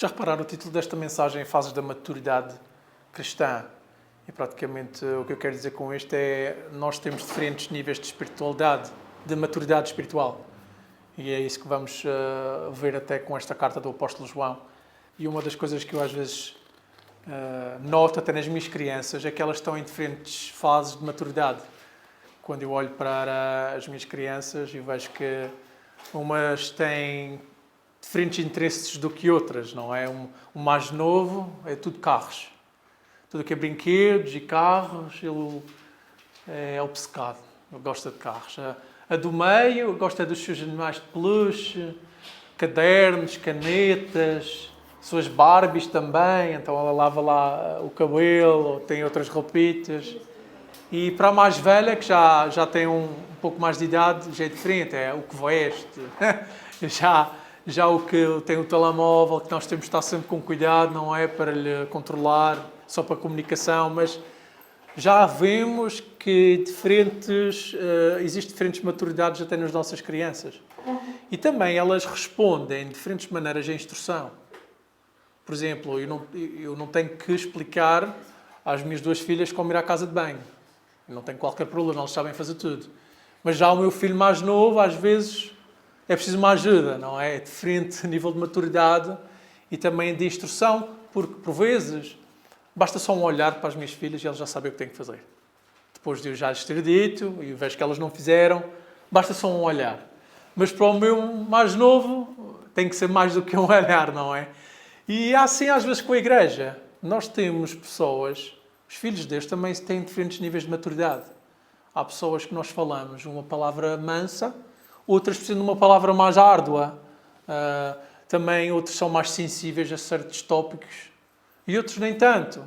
Já repararam, o título desta mensagem é Fases da Maturidade Cristã. E praticamente o que eu quero dizer com isto é nós temos diferentes níveis de espiritualidade, de maturidade espiritual. E é isso que vamos ver até com esta carta do apóstolo João. E uma das coisas que eu às vezes noto até nas minhas crianças é que elas estão em diferentes fases de maturidade. Quando eu olho para as minhas crianças e vejo que umas têm diferentes interesses do que outras, não é? O mais novo é tudo carros. Tudo que é brinquedos e carros, ele é obcecado. Ele gosta de carros. A do meio gosta dos seus animais de peluche, cadernos, canetas, suas Barbies também. Então ela lava lá o cabelo, tem outras roupitas. E para a mais velha, que já tem um pouco mais de idade, já é diferente. É o que veste. Já o que tem o telemóvel, que nós temos de estar sempre com cuidado, não é para lhe controlar, só para comunicação, mas já vemos que existem diferentes maturidades até nas nossas crianças. E também elas respondem de diferentes maneiras à instrução. Por exemplo, eu não tenho que explicar às minhas duas filhas como ir à casa de banho. Eu não tenho qualquer problema, elas sabem fazer tudo. Mas já o meu filho mais novo, às vezes, é preciso uma ajuda, não é? É diferente a nível de maturidade e também de instrução, porque, por vezes, basta só um olhar para as minhas filhas e elas já sabem o que têm que fazer. Depois de eu já lhes ter dito e vejo que elas não fizeram, basta só um olhar. Mas para o meu mais novo, tem que ser mais do que um olhar, não é? E assim, às vezes, com a igreja. Nós temos pessoas, os filhos de Deus também têm diferentes níveis de maturidade. Há pessoas que nós falamos uma palavra mansa, outras precisam de uma palavra mais árdua. Também outros são mais sensíveis a certos tópicos e outros nem tanto.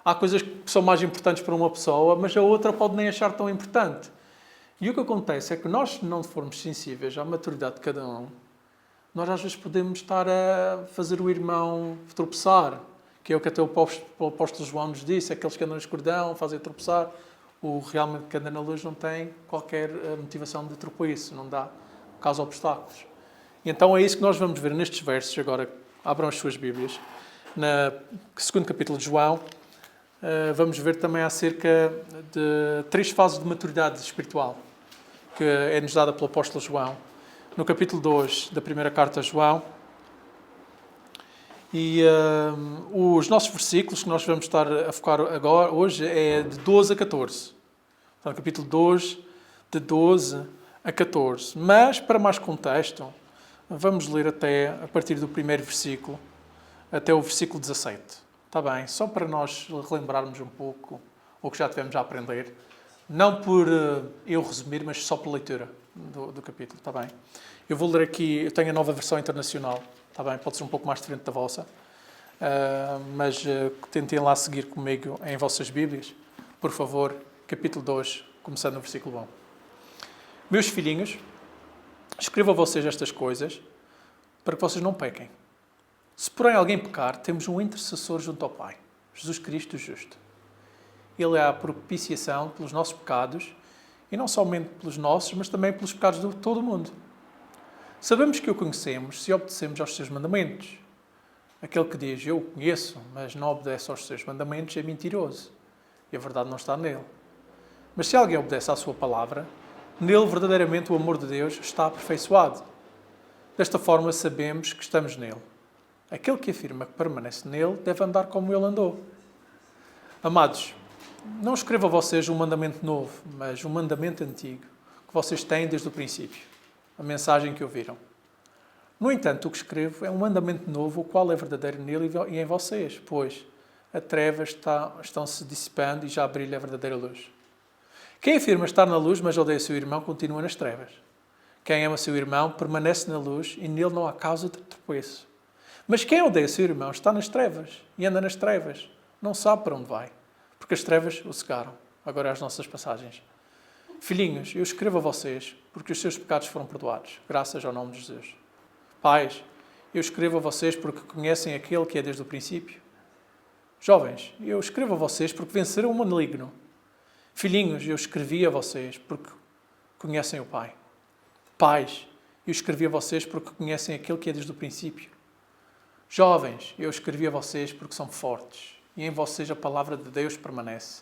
Há coisas que são mais importantes para uma pessoa, mas a outra pode nem achar tão importante. E o que acontece é que nós, se não formos sensíveis à maturidade de cada um, nós às vezes podemos estar a fazer o irmão tropeçar, que é o que até o apóstolo João nos disse, aqueles que andam na escuridão fazem tropeçar. O realmente que anda na luz não tem qualquer motivação de tropeço, não dá, causa obstáculos. E então é isso que nós vamos ver nestes versos. Agora, abram as suas Bíblias. No segundo capítulo de João, vamos ver também acerca de 3 fases de maturidade espiritual, que é-nos dada pelo apóstolo João. No capítulo 2 da primeira carta a João. E os nossos versículos que nós vamos estar a focar agora, hoje, é de 12 a 14. Então, capítulo 2, de 12 a 14. Mas, para mais contexto, vamos ler até a partir do primeiro versículo, até o versículo 17. Está bem? Só para nós relembrarmos um pouco o que já tivemos a aprender. Não por eu resumir, mas só pela leitura do capítulo. Está bem? Eu vou ler aqui, eu tenho a nova versão internacional. Está bem? Pode ser um pouco mais diferente da vossa. Mas tentem lá seguir comigo em vossas Bíblias. Por favor, capítulo 2, começando no versículo 1. Meus filhinhos, escrevo a vocês estas coisas para que vocês não pequem. Se porém alguém pecar, temos um intercessor junto ao Pai, Jesus Cristo o justo. Ele é a propiciação pelos nossos pecados, e não somente pelos nossos, mas também pelos pecados de todo o mundo. Sabemos que o conhecemos se obedecemos aos seus mandamentos. Aquele que diz, eu o conheço, mas não obedece aos seus mandamentos, é mentiroso, e a verdade não está nele. Mas se alguém obedece à sua palavra, nele verdadeiramente o amor de Deus está aperfeiçoado. Desta forma sabemos que estamos nele. Aquele que afirma que permanece nele deve andar como ele andou. Amados, não escrevo a vocês um mandamento novo, mas um mandamento antigo, que vocês têm desde o princípio, a mensagem que ouviram. No entanto, o que escrevo é um mandamento novo, o qual é verdadeiro nele e em vocês, pois as trevas estão se dissipando e já brilha a verdadeira luz. Quem afirma estar na luz, mas odeia seu irmão, continua nas trevas. Quem ama seu irmão permanece na luz e nele não há causa de tropeço. Mas quem odeia seu irmão está nas trevas e anda nas trevas, não sabe para onde vai, porque as trevas o cegaram. Agora as nossas passagens. Filhinhos, eu escrevo a vocês porque os seus pecados foram perdoados, graças ao nome de Jesus. Pais, eu escrevo a vocês porque conhecem aquele que é desde o princípio. Jovens, eu escrevo a vocês porque venceram o maligno. Filhinhos, eu escrevi a vocês porque conhecem o Pai. Pais, eu escrevi a vocês porque conhecem aquele que é desde o princípio. Jovens, eu escrevi a vocês porque são fortes, e em vocês a palavra de Deus permanece.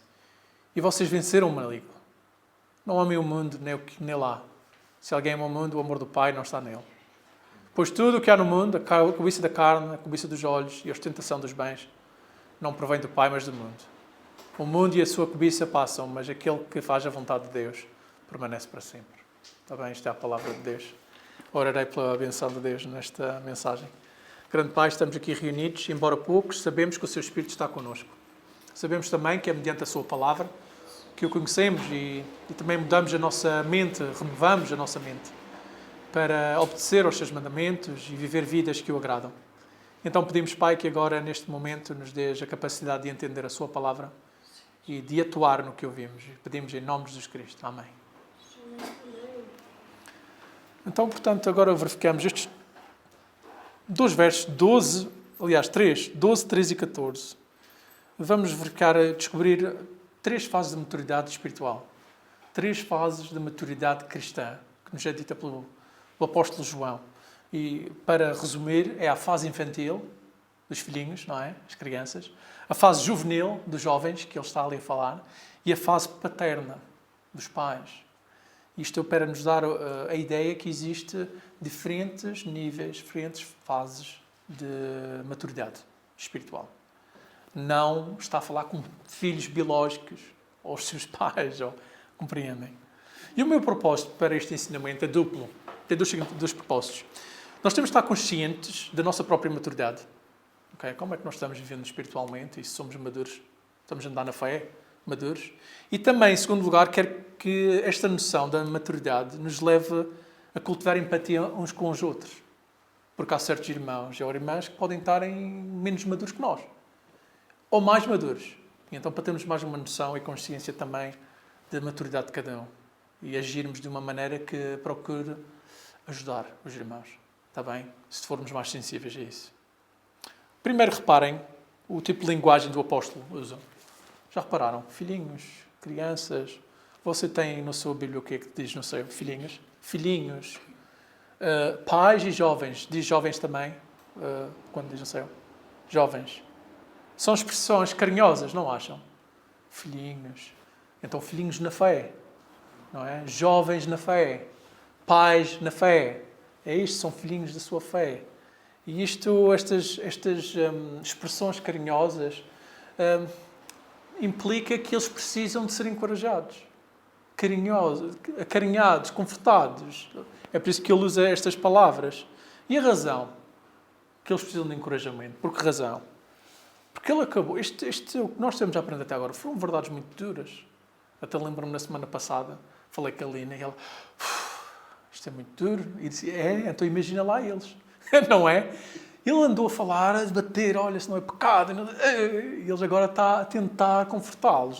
E vocês venceram o maligno. Não amem o mundo, nem o que nele há. Se alguém ama o mundo, o amor do Pai não está nele. Pois tudo o que há no mundo, a cobiça da carne, a cobiça dos olhos e a ostentação dos bens, não provém do Pai, mas do mundo. O mundo e a sua cobiça passam, mas aquele que faz a vontade de Deus permanece para sempre. Está bem? Isto é a palavra de Deus. Orarei pela benção de Deus nesta mensagem. Grande Pai, estamos aqui reunidos, embora poucos, sabemos que o Seu Espírito está connosco. Sabemos também que é mediante a Sua palavra que o conhecemos e também mudamos a nossa mente, renovamos a nossa mente para obedecer aos Seus mandamentos e viver vidas que o agradam. Então pedimos, Pai, que agora, neste momento, nos dês a capacidade de entender a Sua palavra e de atuar no que ouvimos. Pedimos em nome de Jesus Cristo. Amém. Então, portanto, agora verificamos estes dois versos, 12, 13 e 14. Vamos verificar, descobrir 3 fases de maturidade espiritual. 3 fases de maturidade cristã, que nos é dita pelo apóstolo João. E, para resumir, é a fase infantil, dos filhinhos, não é? As crianças. A fase juvenil, dos jovens, que ele está ali a falar. E a fase paterna, dos pais. Isto é para nos dar a ideia que existe diferentes níveis, diferentes fases de maturidade espiritual. Não está a falar com filhos biológicos ou os seus pais, ou, compreendem? E o meu propósito para este ensinamento é duplo. Tem dois propósitos. Nós temos de estar conscientes da nossa própria maturidade. Okay? Como é que nós estamos vivendo espiritualmente e se somos maduros? Estamos a andar na fé? Maduros. E também, em segundo lugar, quero que esta noção da maturidade nos leve a cultivar empatia uns com os outros. Porque há certos irmãos ou irmãs que podem estar menos maduros que nós. Ou mais maduros. E então, para termos mais uma noção e consciência também da maturidade de cada um. E agirmos de uma maneira que procure ajudar os irmãos. Está bem? Se formos mais sensíveis a isso. Primeiro, reparem o tipo de linguagem do apóstolo usa. Já repararam? Filhinhos, crianças. Você tem na sua Bíblia o que é que diz no seu? Filhinhos. Filhinhos. Pais e jovens. Diz jovens também. Quando diz no seu? Jovens. São expressões carinhosas, não acham? Filhinhos. Então, filhinhos na fé. Não é? Jovens na fé. Pais na fé. É isto, são filhinhos da sua fé. E estas expressões carinhosas implica que eles precisam de ser encorajados, carinhosos, acarinhados, confortados. É por isso que ele usa estas palavras. E a razão que eles precisam de encorajamento? Por que razão? Porque ele acabou. O que nós temos a aprender até agora foram verdades muito duras. Até lembro-me na semana passada, falei com a Lina e ela, isto é muito duro. E disse, então imagina lá eles. Não é? Ele andou a falar, a debater, olha, se não é pecado. E eles agora está a tentar confortá-los.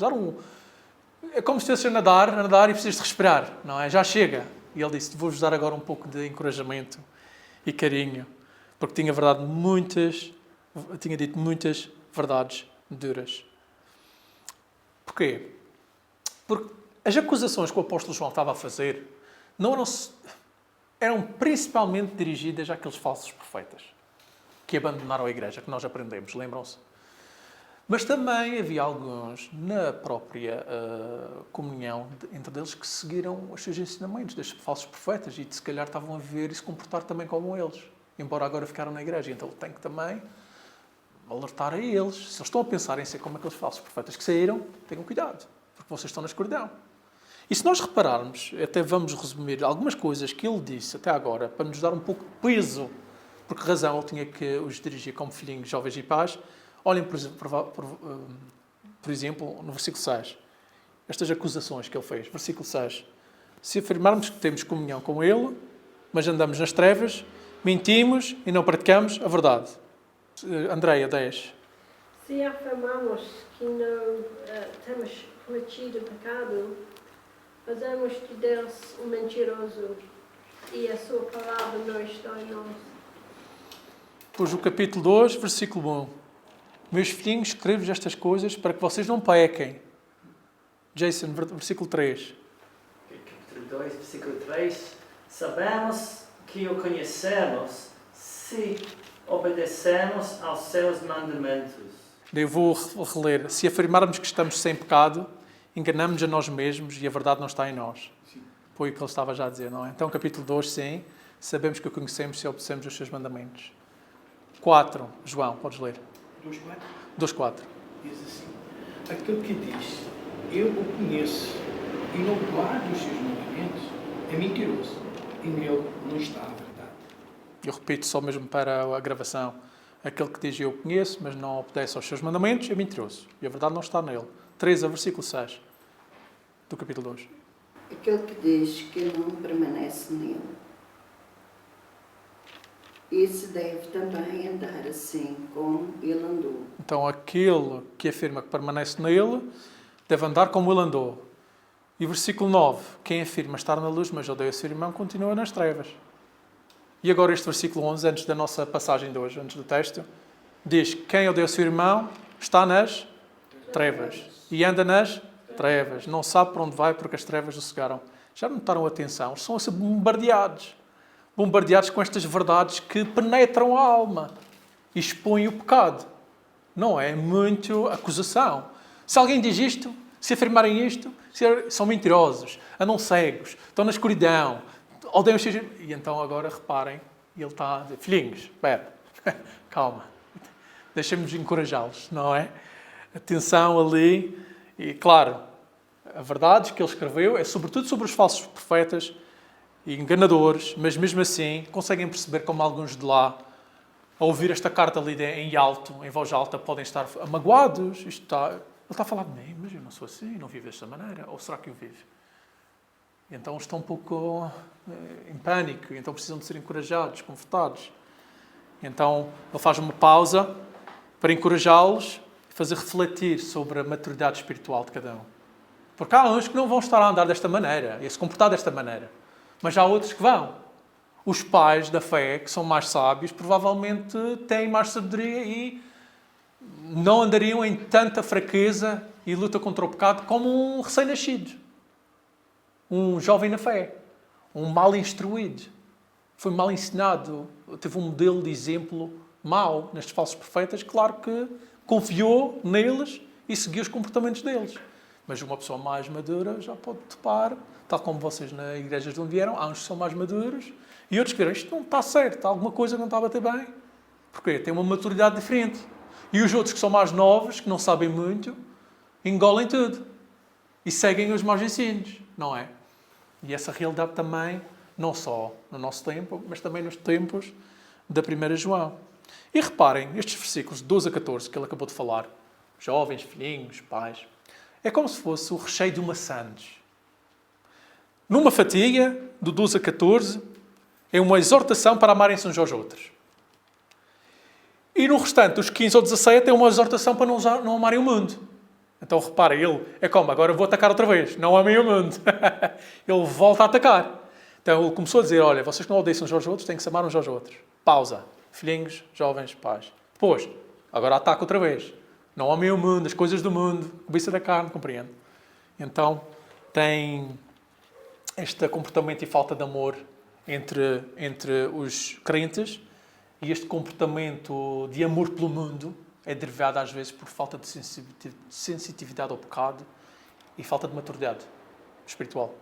É como se estivesse a nadar e precisas de respirar, não é? Já chega. E ele disse, vou-vos dar agora um pouco de encorajamento e carinho. Porque tinha dito muitas verdades duras. Porquê? Porque as acusações que o apóstolo João estava a fazer eram principalmente dirigidas àqueles falsos profetas que abandonaram a igreja, que nós aprendemos, lembram-se? Mas também havia alguns na própria comunhão entre eles que seguiram os seus ensinamentos destes falsos profetas e se calhar estavam a ver e se comportar também como eles, embora agora ficaram na igreja. Então tem que também alertar a eles. Se eles estão a pensar em ser como aqueles falsos profetas que saíram, tenham cuidado, porque vocês estão na escuridão. E se nós repararmos, até vamos resumir algumas coisas que ele disse até agora, para nos dar um pouco de peso, por que razão ele tinha que os dirigir como filhinhos, jovens e pais. Olhem, por exemplo, no versículo 6, estas acusações que ele fez. Versículo 6. Se afirmarmos que temos comunhão com ele, mas andamos nas trevas, mentimos e não praticamos a verdade. Andreia, 10. Se afirmamos que não temos cometido pecado, fazemos de Deus um mentiroso e a sua palavra não está em nós. Pois o capítulo 2, versículo 1. Meus filhinhos, escrevo-vos estas coisas para que vocês não pequem. Jason, versículo 3. Capítulo 2, versículo 3. Sabemos que o conhecemos se obedecemos aos seus mandamentos. Eu vou reler. Se afirmarmos que estamos sem pecado, enganamos a nós mesmos e a verdade não está em nós. Foi o que ele estava já a dizer, não é? Então, capítulo 2, sim. Sabemos que o conhecemos se obedecemos os seus mandamentos. 4. João, podes ler. 2:4. 2:4. Diz assim: aquele que diz, eu o conheço, e não guarda os seus mandamentos, é mentiroso, e nele não está a verdade. Eu repito só mesmo para a gravação. Aquele que diz eu o conheço, mas não obedece aos seus mandamentos, é mentiroso. E a verdade não está nele. 3, versículo 6 do capítulo 2. Aquele que diz que não permanece nele, esse deve também andar assim como ele andou. Então, aquele que afirma que permanece nele, deve andar como ele andou. E versículo 9. Quem afirma estar na luz, mas odeia o seu irmão, continua nas trevas. E agora este versículo 11, antes da nossa passagem de hoje, antes do texto, diz: quem odeia o seu irmão está nas trevas. E anda nas trevas. Não sabe para onde vai porque as trevas o cegaram. Já notaram a atenção? São assim bombardeados. Bombardeados com estas verdades que penetram a alma e expõem o pecado. Não é muito acusação. Se alguém diz isto, se afirmarem isto, são mentirosos, andam cegos, estão na escuridão, odeiam os seus... E então agora reparem, ele está a dizer: filhinhos, espera, calma, deixem-nos encorajá-los, não é? Atenção ali. E claro, a verdade que ele escreveu é sobretudo sobre os falsos profetas e enganadores, mas mesmo assim conseguem perceber como alguns de lá, ao ouvir esta carta lida em alto, em voz alta, podem estar magoados. Ele está a falar de mim, mas eu não sou assim, não vivo desta maneira. Ou será que eu vivo? E então estão um pouco em pânico, então precisam de ser encorajados, confortados. Então ele faz uma pausa para encorajá-los e fazer refletir sobre a maturidade espiritual de cada um. Porque há uns que não vão estar a andar desta maneira, e a se comportar desta maneira. Mas há outros que vão. Os pais da fé, que são mais sábios, provavelmente têm mais sabedoria e não andariam em tanta fraqueza e luta contra o pecado como um recém-nascido. Um jovem na fé. Um mal instruído. Foi mal ensinado. Teve um modelo de exemplo mau nestes falsos profetas. Claro que confiou neles e seguiu os comportamentos deles. Mas uma pessoa mais madura já pode topar, tal como vocês na igreja de onde vieram, há uns que são mais maduros e outros que viram: isto não está certo, alguma coisa não está a bater bem. Porquê? Tem uma maturidade diferente. E os outros que são mais novos, que não sabem muito, engolem tudo e seguem os maus ensinos, não é? E essa realidade também, não só no nosso tempo, mas também nos tempos da primeira João. E reparem, estes versículos 12 a 14 que ele acabou de falar, jovens, filhinhos, pais, é como se fosse o recheio de uma sandes. Numa fatia, do 12 a 14, é uma exortação para amarem-se uns aos outros. E no restante, dos 15 ou 17, é uma exortação para não amarem o mundo. Então reparem, ele é como: agora vou atacar outra vez, não amem o mundo. Ele volta a atacar. Então ele começou a dizer: olha, vocês que não odeiam uns aos outros, têm que se amar uns aos outros. Pausa. Filhinhos, jovens, pais. Depois, agora ataca outra vez. Não amem o mundo, as coisas do mundo, cobiça da carne, compreende? Então, tem este comportamento e falta de amor entre os crentes, e este comportamento de amor pelo mundo é derivado às vezes por falta de sensitividade ao pecado e falta de maturidade espiritual.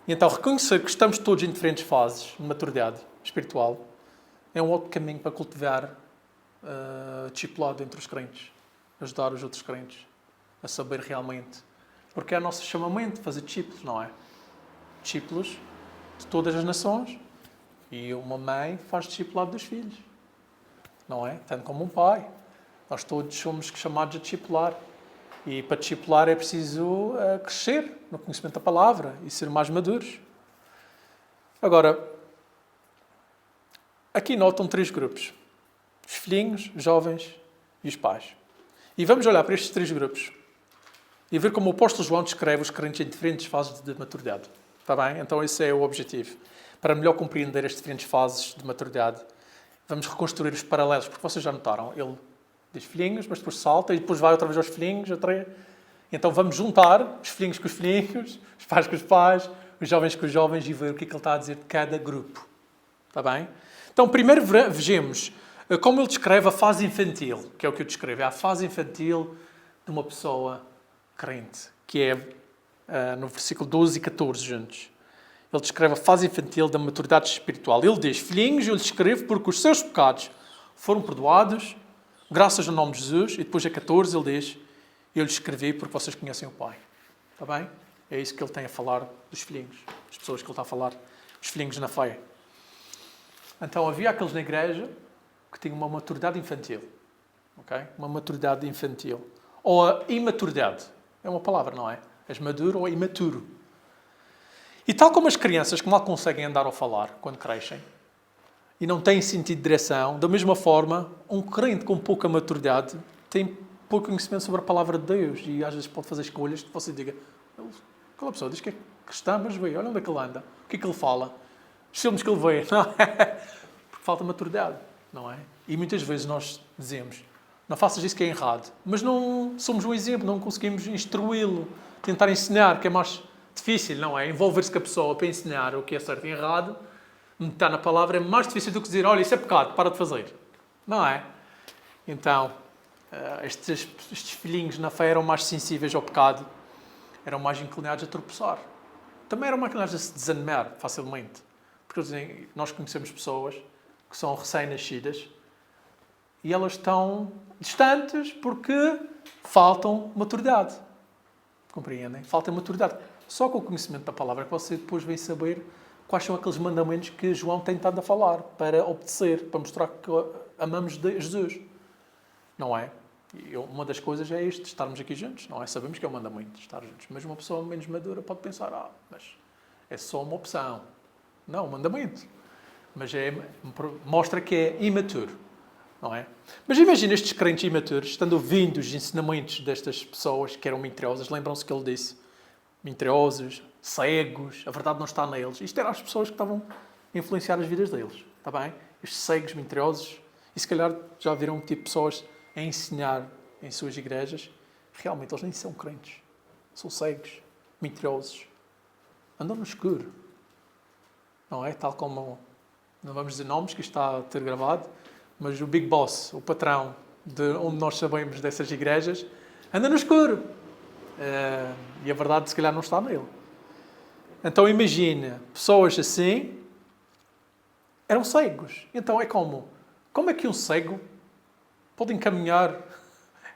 E então, reconhecer que estamos todos em diferentes fases de maturidade espiritual é um outro caminho para cultivar discipulado entre os crentes, ajudar os outros crentes a saber realmente, porque é o nosso chamamento fazer discípulos, não é? Discípulos de todas as nações, e uma mãe faz discipulado dos filhos, não é? Tanto como um pai. Nós todos somos chamados a discipular, e para discipular é preciso crescer no conhecimento da palavra e ser mais maduros. Agora, aqui notam 3 grupos: os filhinhos, os jovens e os pais. E vamos olhar para estes 3 grupos e ver como o apóstolo João descreve os crentes em diferentes fases de maturidade. Está bem? Então esse é o objetivo. Para melhor compreender as diferentes fases de maturidade, vamos reconstruir os paralelos, porque vocês já notaram, ele diz filhinhos, mas depois salta e depois vai outra vez aos filhinhos. Então vamos juntar os filhinhos com os filhinhos, os pais com os pais, os jovens com os jovens, e ver o que é que ele está a dizer de cada grupo. Está bem? Então, primeiro vejamos como ele descreve a fase infantil, que é o que eu descrevo. É a fase infantil de uma pessoa crente, que é no versículo 12 e 14 juntos. Ele descreve a fase infantil da maturidade espiritual. Ele diz: filhinhos, eu lhes escrevo porque os seus pecados foram perdoados, graças ao nome de Jesus. E depois a 14 ele diz: eu lhes escrevi porque vocês conhecem o Pai. Está bem? É isso que ele tem a falar dos filhinhos, das pessoas que ele está a falar, os filhinhos na fé. Então havia aqueles na igreja que tinham uma maturidade infantil. Okay? Uma maturidade infantil. Ou a imaturidade. É uma palavra, não é? És maduro ou imaturo. E tal como as crianças que mal conseguem andar ou falar quando crescem e não têm sentido de direção, da mesma forma, um crente com pouca maturidade tem pouco conhecimento sobre a palavra de Deus e às vezes pode fazer escolhas que você diga: aquela pessoa diz que é cristã, mas vê, olha onde é que ele anda, o que é que ele fala, os filmes que ele vê, não é? Porque falta maturidade, não é? E muitas vezes nós dizemos: não faças isso que é errado, mas não somos um exemplo, não conseguimos instruí-lo, tentar ensinar, que é mais difícil, não é? Envolver-se com a pessoa para ensinar o que é certo e errado, meditar na palavra, é mais difícil do que dizer: olha, isso é pecado, para de fazer. Não é? Então, estes filhinhos na fé eram mais sensíveis ao pecado, eram mais inclinados a tropeçar. Também eram mais inclinados a se desanimar facilmente. Porque nós conhecemos pessoas que são recém-nascidas e elas estão distantes porque faltam maturidade. Compreendem? Falta maturidade. Só com o conhecimento da palavra que você depois vem saber quais são aqueles mandamentos que João tem estado a falar para obedecer, para mostrar que amamos Jesus. Não é? E uma das coisas é isto, estarmos aqui juntos. Não é? Sabemos que é um mandamento, estar juntos. Mas uma pessoa menos madura pode pensar: mas é só uma opção. Não, um mandamento. Mas mostra que é imaturo. Não é? Mas imagina estes crentes imaturos, estando ouvindo os ensinamentos destas pessoas que eram mentirosas. Lembram-se que ele disse: mentirosos, cegos, a verdade não está neles. Isto eram as pessoas que estavam a influenciar as vidas deles. Está bem? Estes cegos, mentirosos. E se calhar já viram tipo pessoas a ensinar em suas igrejas. Realmente eles nem são crentes. São cegos, mentirosos. Andam no escuro. Não é? Tal como, não vamos dizer nomes, que isto está a ter gravado, mas o Big Boss, o patrão de onde nós sabemos dessas igrejas, anda no escuro. E a verdade, se calhar, não está nele. Então, imagina, pessoas assim eram cegos. Então, é como? Como é que um cego pode encaminhar?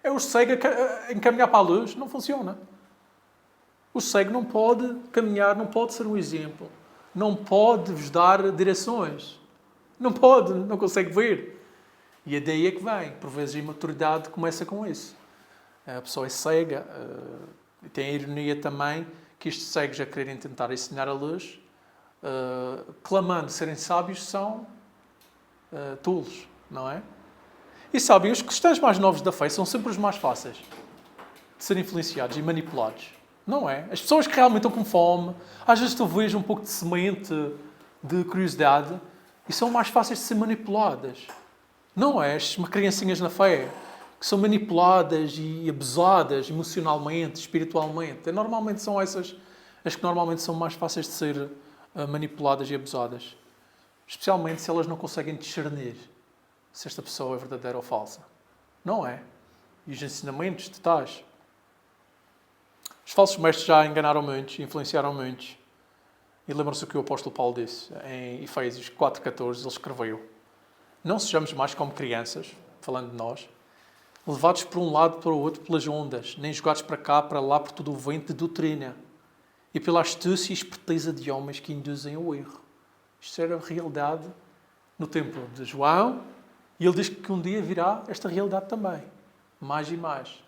É o cego a encaminhar para a luz? Não funciona. O cego não pode caminhar, não pode ser um exemplo. Não pode vos dar direções. Não pode, não consegue ver. E é daí é que vem. Por vezes a imaturidade começa com isso. A pessoa é cega. Tem a ironia também que estes cegos a quererem tentar ensinar a luz, clamando serem sábios, são tolos, não é? E sabem, os cristãos mais novos da fé são sempre os mais fáceis de serem influenciados e manipulados. Não é? As pessoas que realmente estão com fome, às vezes tu vês um pouco de semente de curiosidade e são mais fáceis de ser manipuladas. Não é? As criancinhas na fé que são manipuladas e abusadas emocionalmente, espiritualmente. Normalmente são essas as que normalmente são mais fáceis de ser manipuladas e abusadas. Especialmente se elas não conseguem discernir se esta pessoa é verdadeira ou falsa. Não é? E os ensinamentos de tais. Os falsos mestres já enganaram muitos, influenciaram muitos. E lembram-se o que o apóstolo Paulo disse em Efésios 4,14. Ele escreveu: não sejamos mais como crianças, falando de nós, levados por um lado para o outro pelas ondas, nem jogados para cá, para lá, por todo o vento de doutrina, e pela astúcia e esperteza de homens que induzem ao erro. Isto era a realidade no tempo de João, e ele diz que um dia virá esta realidade também, mais e mais.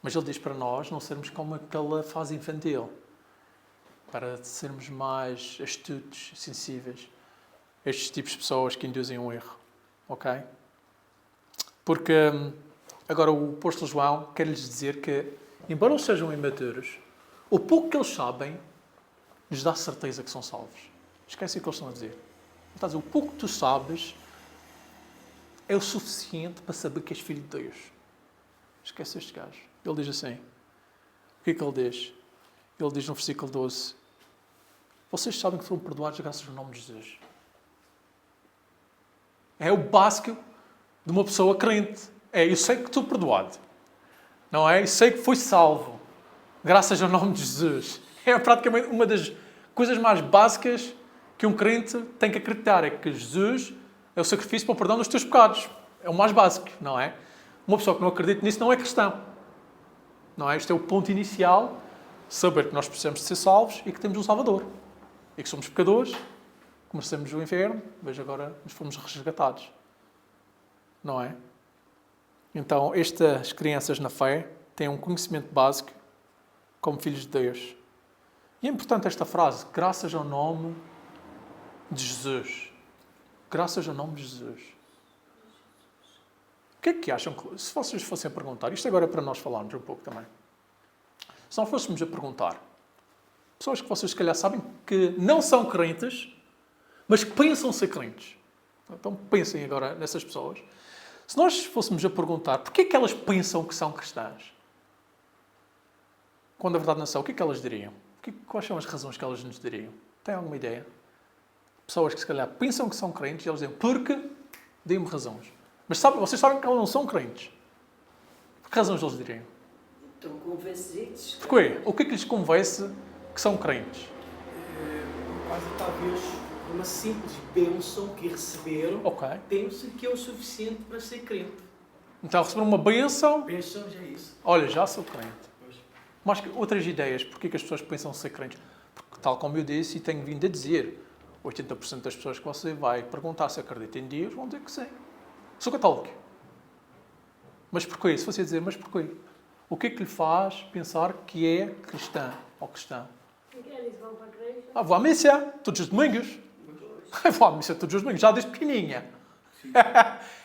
Mas ele diz para nós não sermos como aquela fase infantil, para sermos mais astutos, sensíveis a estes tipos de pessoas que induzem um erro. Ok? Porque agora o apóstolo João quer-lhes dizer que, embora eles sejam imaturos, o pouco que eles sabem lhes dá certeza que são salvos. Esquece o que eles estão a dizer. Ele está a dizer: o pouco que tu sabes é o suficiente para saber que és filho de Deus. Esquece este gajo. Ele diz assim. O que é que ele diz? Ele diz no versículo 12: vocês sabem que foram perdoados graças ao nome de Jesus. É o básico de uma pessoa crente. É, eu sei que estou perdoado. Não é? Eu sei que fui salvo. Graças ao nome de Jesus. É praticamente uma das coisas mais básicas que um crente tem que acreditar. É que Jesus é o sacrifício para o perdão dos teus pecados. É o mais básico, não é? Uma pessoa que não acredita nisso não é cristão. Não é? Este é o ponto inicial. Saber que nós precisamos de ser salvos e que temos um Salvador. E que somos pecadores, que merecemos o inferno, mas agora nos fomos resgatados. Não é? Então, estas crianças na fé têm um conhecimento básico como filhos de Deus. E é importante esta frase, graças ao nome de Jesus. Graças ao nome de Jesus. O que é que acham? Se vocês fossem a perguntar, isto agora é para nós falarmos um pouco também. Se nós fôssemos a perguntar, pessoas que vocês se calhar sabem que não são crentes, mas que pensam ser crentes. Então pensem agora nessas pessoas. Se nós fôssemos a perguntar porquê é que elas pensam que são cristãs, quando a verdade não são, o que é que elas diriam? Quais são as razões que elas nos diriam? Têm alguma ideia? Pessoas que se calhar pensam que são crentes e elas dizem, porque? Deem-me razões. Mas vocês sabem que elas não são crentes. Por que razões eles diriam? Estão convencidos. Porquê? O que é que lhes convence que são crentes? Quase talvez uma simples bênção que receberam, Ok. pensam que é o suficiente para ser crente. Então receberam uma bênção. Pensam já isso. Olha, já sou crente. Pois. Mas que outras ideias, porquê que as pessoas pensam ser crentes? Porque, tal como eu disse e tenho vindo a dizer, 80% das pessoas que você vai perguntar se acreditam em Deus vão dizer que sim. Sou católico. Mas porquê? Se você dizer, mas porquê? O que é que lhe faz pensar que é cristã ou cristão? Porque eles vão para a igreja. Vou à missa todos os domingos. Vou à missa todos os domingos, já desde pequenininha.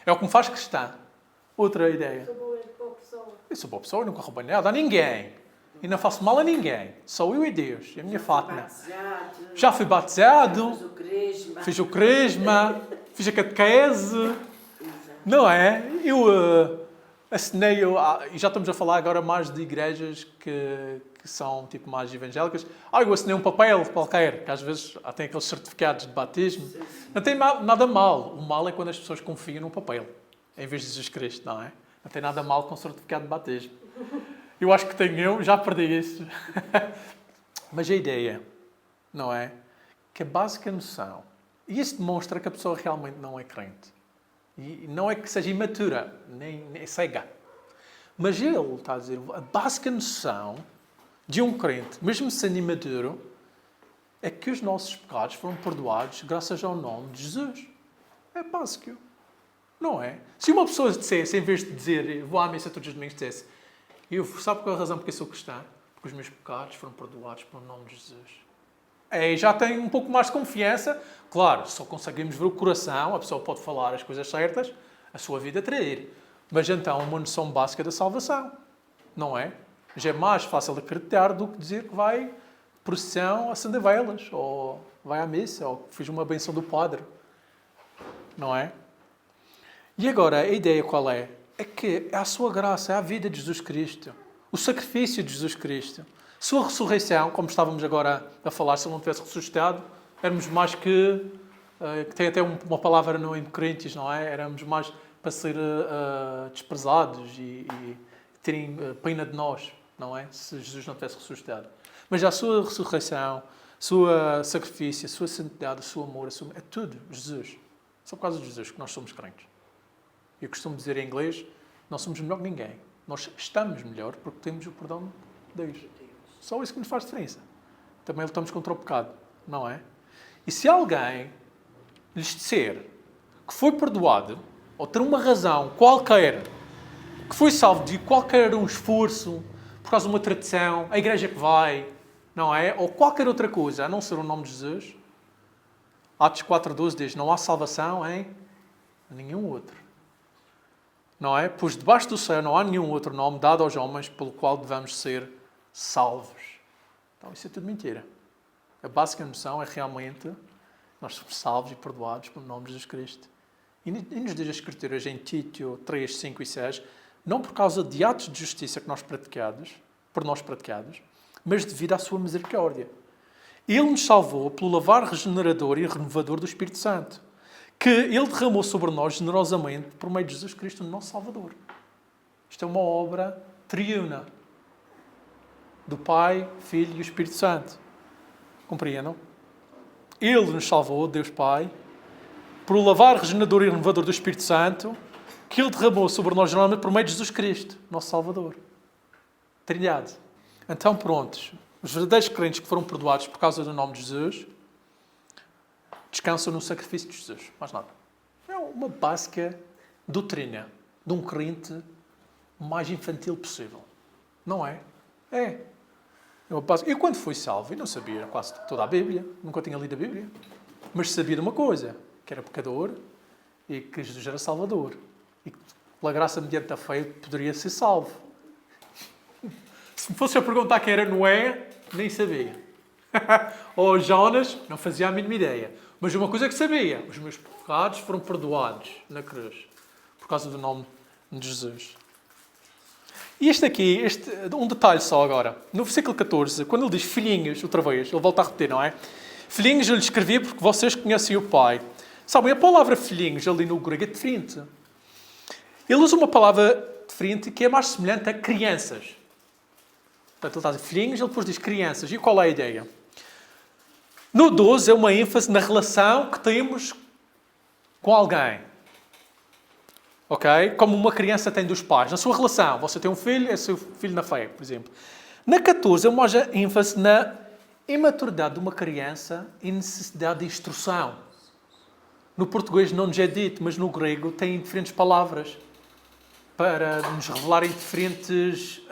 É o que me faz cristã. Outra ideia. Sou boa pessoa. Eu sou boa pessoa, eu nunca roubei nada a ninguém. E não faço mal a ninguém. Sou eu e Deus. E a minha Fátima. Já fui batizado. Fiz o crisma. Fiz a catequese. Não é? Eu assinei... E já estamos a falar agora mais de igrejas que são tipo mais evangélicas. Eu assinei um papel qualquer, que às vezes tem aqueles certificados de batismo. Não tem nada mal. O mal é quando as pessoas confiam num papel, em vez de Jesus Cristo, não é? Não tem nada mal com o certificado de batismo. Eu acho que tenho já perdi isso. Mas a ideia, não é? Que a básica noção, e isso demonstra que a pessoa realmente não é crente. E não é que seja imatura, nem cega. Mas ele está a dizer, a básica noção de um crente, mesmo sendo imaturo, é que os nossos pecados foram perdoados graças ao nome de Jesus. É básico. Não é? Se uma pessoa dissesse, em vez de dizer, vou à missa todos os domingos, dissesse, sabe qual é a razão porque eu sou cristã? Porque os meus pecados foram perdoados pelo nome de Jesus. Já tem um pouco mais de confiança. Claro, só conseguimos ver o coração, a pessoa pode falar as coisas certas, a sua vida trair. Mas então, uma noção básica da salvação. Não é? Já é mais fácil acreditar do que dizer que vai procissão acender velas, ou vai à missa, ou fiz uma benção do padre. Não é? E agora, a ideia qual é? É que é a sua graça, é a vida de Jesus Cristo. O sacrifício de Jesus Cristo. Sua ressurreição, como estávamos agora a falar, se ele não tivesse ressuscitado, éramos mais que tem até uma palavra no Coríntios, não é? Éramos mais para ser desprezados e terem pena de nós, não é? Se Jesus não tivesse ressuscitado. Mas a sua ressurreição, sua sacrifício, a sua santidade, o seu amor, é tudo Jesus. Só por causa de Jesus que nós somos crentes. Eu costumo dizer em inglês, não somos melhor que ninguém. Nós estamos melhor porque temos o perdão de Deus. Só isso que nos faz diferença. Também lutamos contra o pecado, não é? E se alguém lhes disser que foi perdoado, ou ter uma razão qualquer, que foi salvo de qualquer um esforço, por causa de uma tradição, a igreja que vai, não é? Ou qualquer outra coisa, a não ser o nome de Jesus, Atos 4:12 diz, não há salvação em nenhum outro. Não é? Pois debaixo do céu não há nenhum outro nome dado aos homens pelo qual devamos ser salvos. Então isso é tudo mentira. A básica noção é realmente nós somos salvos e perdoados pelo nome de Jesus Cristo. E nos diz as Escrituras em Tito 3, 5 e 6, não por causa de atos de justiça que por nós praticados, mas devido à sua misericórdia. Ele nos salvou pelo lavar regenerador e renovador do Espírito Santo, que Ele derramou sobre nós generosamente por meio de Jesus Cristo, o nosso Salvador. Isto é uma obra triuna do Pai, Filho e o Espírito Santo. Compreendam? Ele nos salvou, Deus Pai, por o lavar regenerador e renovador do Espírito Santo, que Ele derramou sobre nós generosamente por meio de Jesus Cristo, nosso Salvador. Trindade. Então, prontos. Os verdadeiros crentes que foram perdoados por causa do nome de Jesus descansam no sacrifício de Jesus. Mais nada. É uma básica doutrina de um crente mais infantil possível. Não é? É. Eu, quando fui salvo, eu não sabia quase toda a Bíblia. Nunca tinha lido a Bíblia. Mas sabia de uma coisa. Que era pecador e que Jesus era Salvador. E que, pela graça mediante a fé, poderia ser salvo. Se me fosse a perguntar quem era Noé, nem sabia. Ou Jonas, não fazia a mínima ideia. Mas uma coisa que sabia, os meus pecados foram perdoados na cruz, por causa do nome de Jesus. E um detalhe só agora. No versículo 14, quando ele diz filhinhos, outra vez, ele volta a repetir, não é? Filhinhos eu lhes escrevi porque vocês conhecem o Pai. Sabem, a palavra filhinhos ali no grego é diferente. Ele usa uma palavra diferente que é mais semelhante a crianças. Portanto, ele está a dizer filhinhos, ele depois diz crianças. E qual é a ideia? No 12 é uma ênfase na relação que temos com alguém. Ok? Como uma criança tem dos pais. Na sua relação. Você tem um filho, é seu filho na fé, por exemplo. Na 14 é uma ênfase na imaturidade de uma criança e necessidade de instrução. No português não nos é dito, mas no grego tem diferentes palavras para nos revelarem diferentes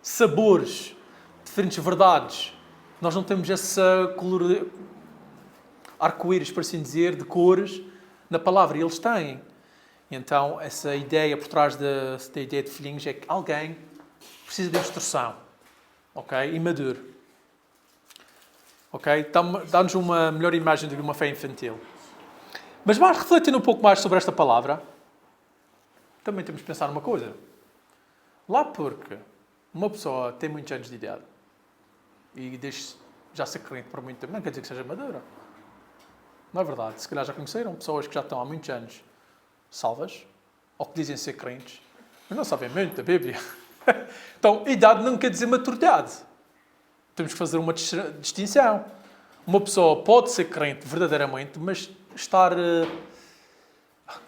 sabores, diferentes verdades. Nós não temos essa color arco-íris, por assim dizer, de cores na palavra. E eles têm. Então, essa ideia por trás da ideia de filhinhos é que alguém precisa de instrução. Ok? Imaduro. Ok? Dá-nos uma melhor imagem de uma fé infantil. Mas refletindo um pouco mais sobre esta palavra, também temos que pensar numa coisa. Lá porque uma pessoa tem muitos anos de idade e deixa já ser crente por muito tempo, não quer dizer que seja madura. Não é verdade. Se calhar já conheceram pessoas que já estão há muitos anos salvas, ou que dizem ser crentes, mas não sabem muito da Bíblia. Então, idade não quer dizer maturidade. Temos que fazer uma distinção. Uma pessoa pode ser crente verdadeiramente, mas estar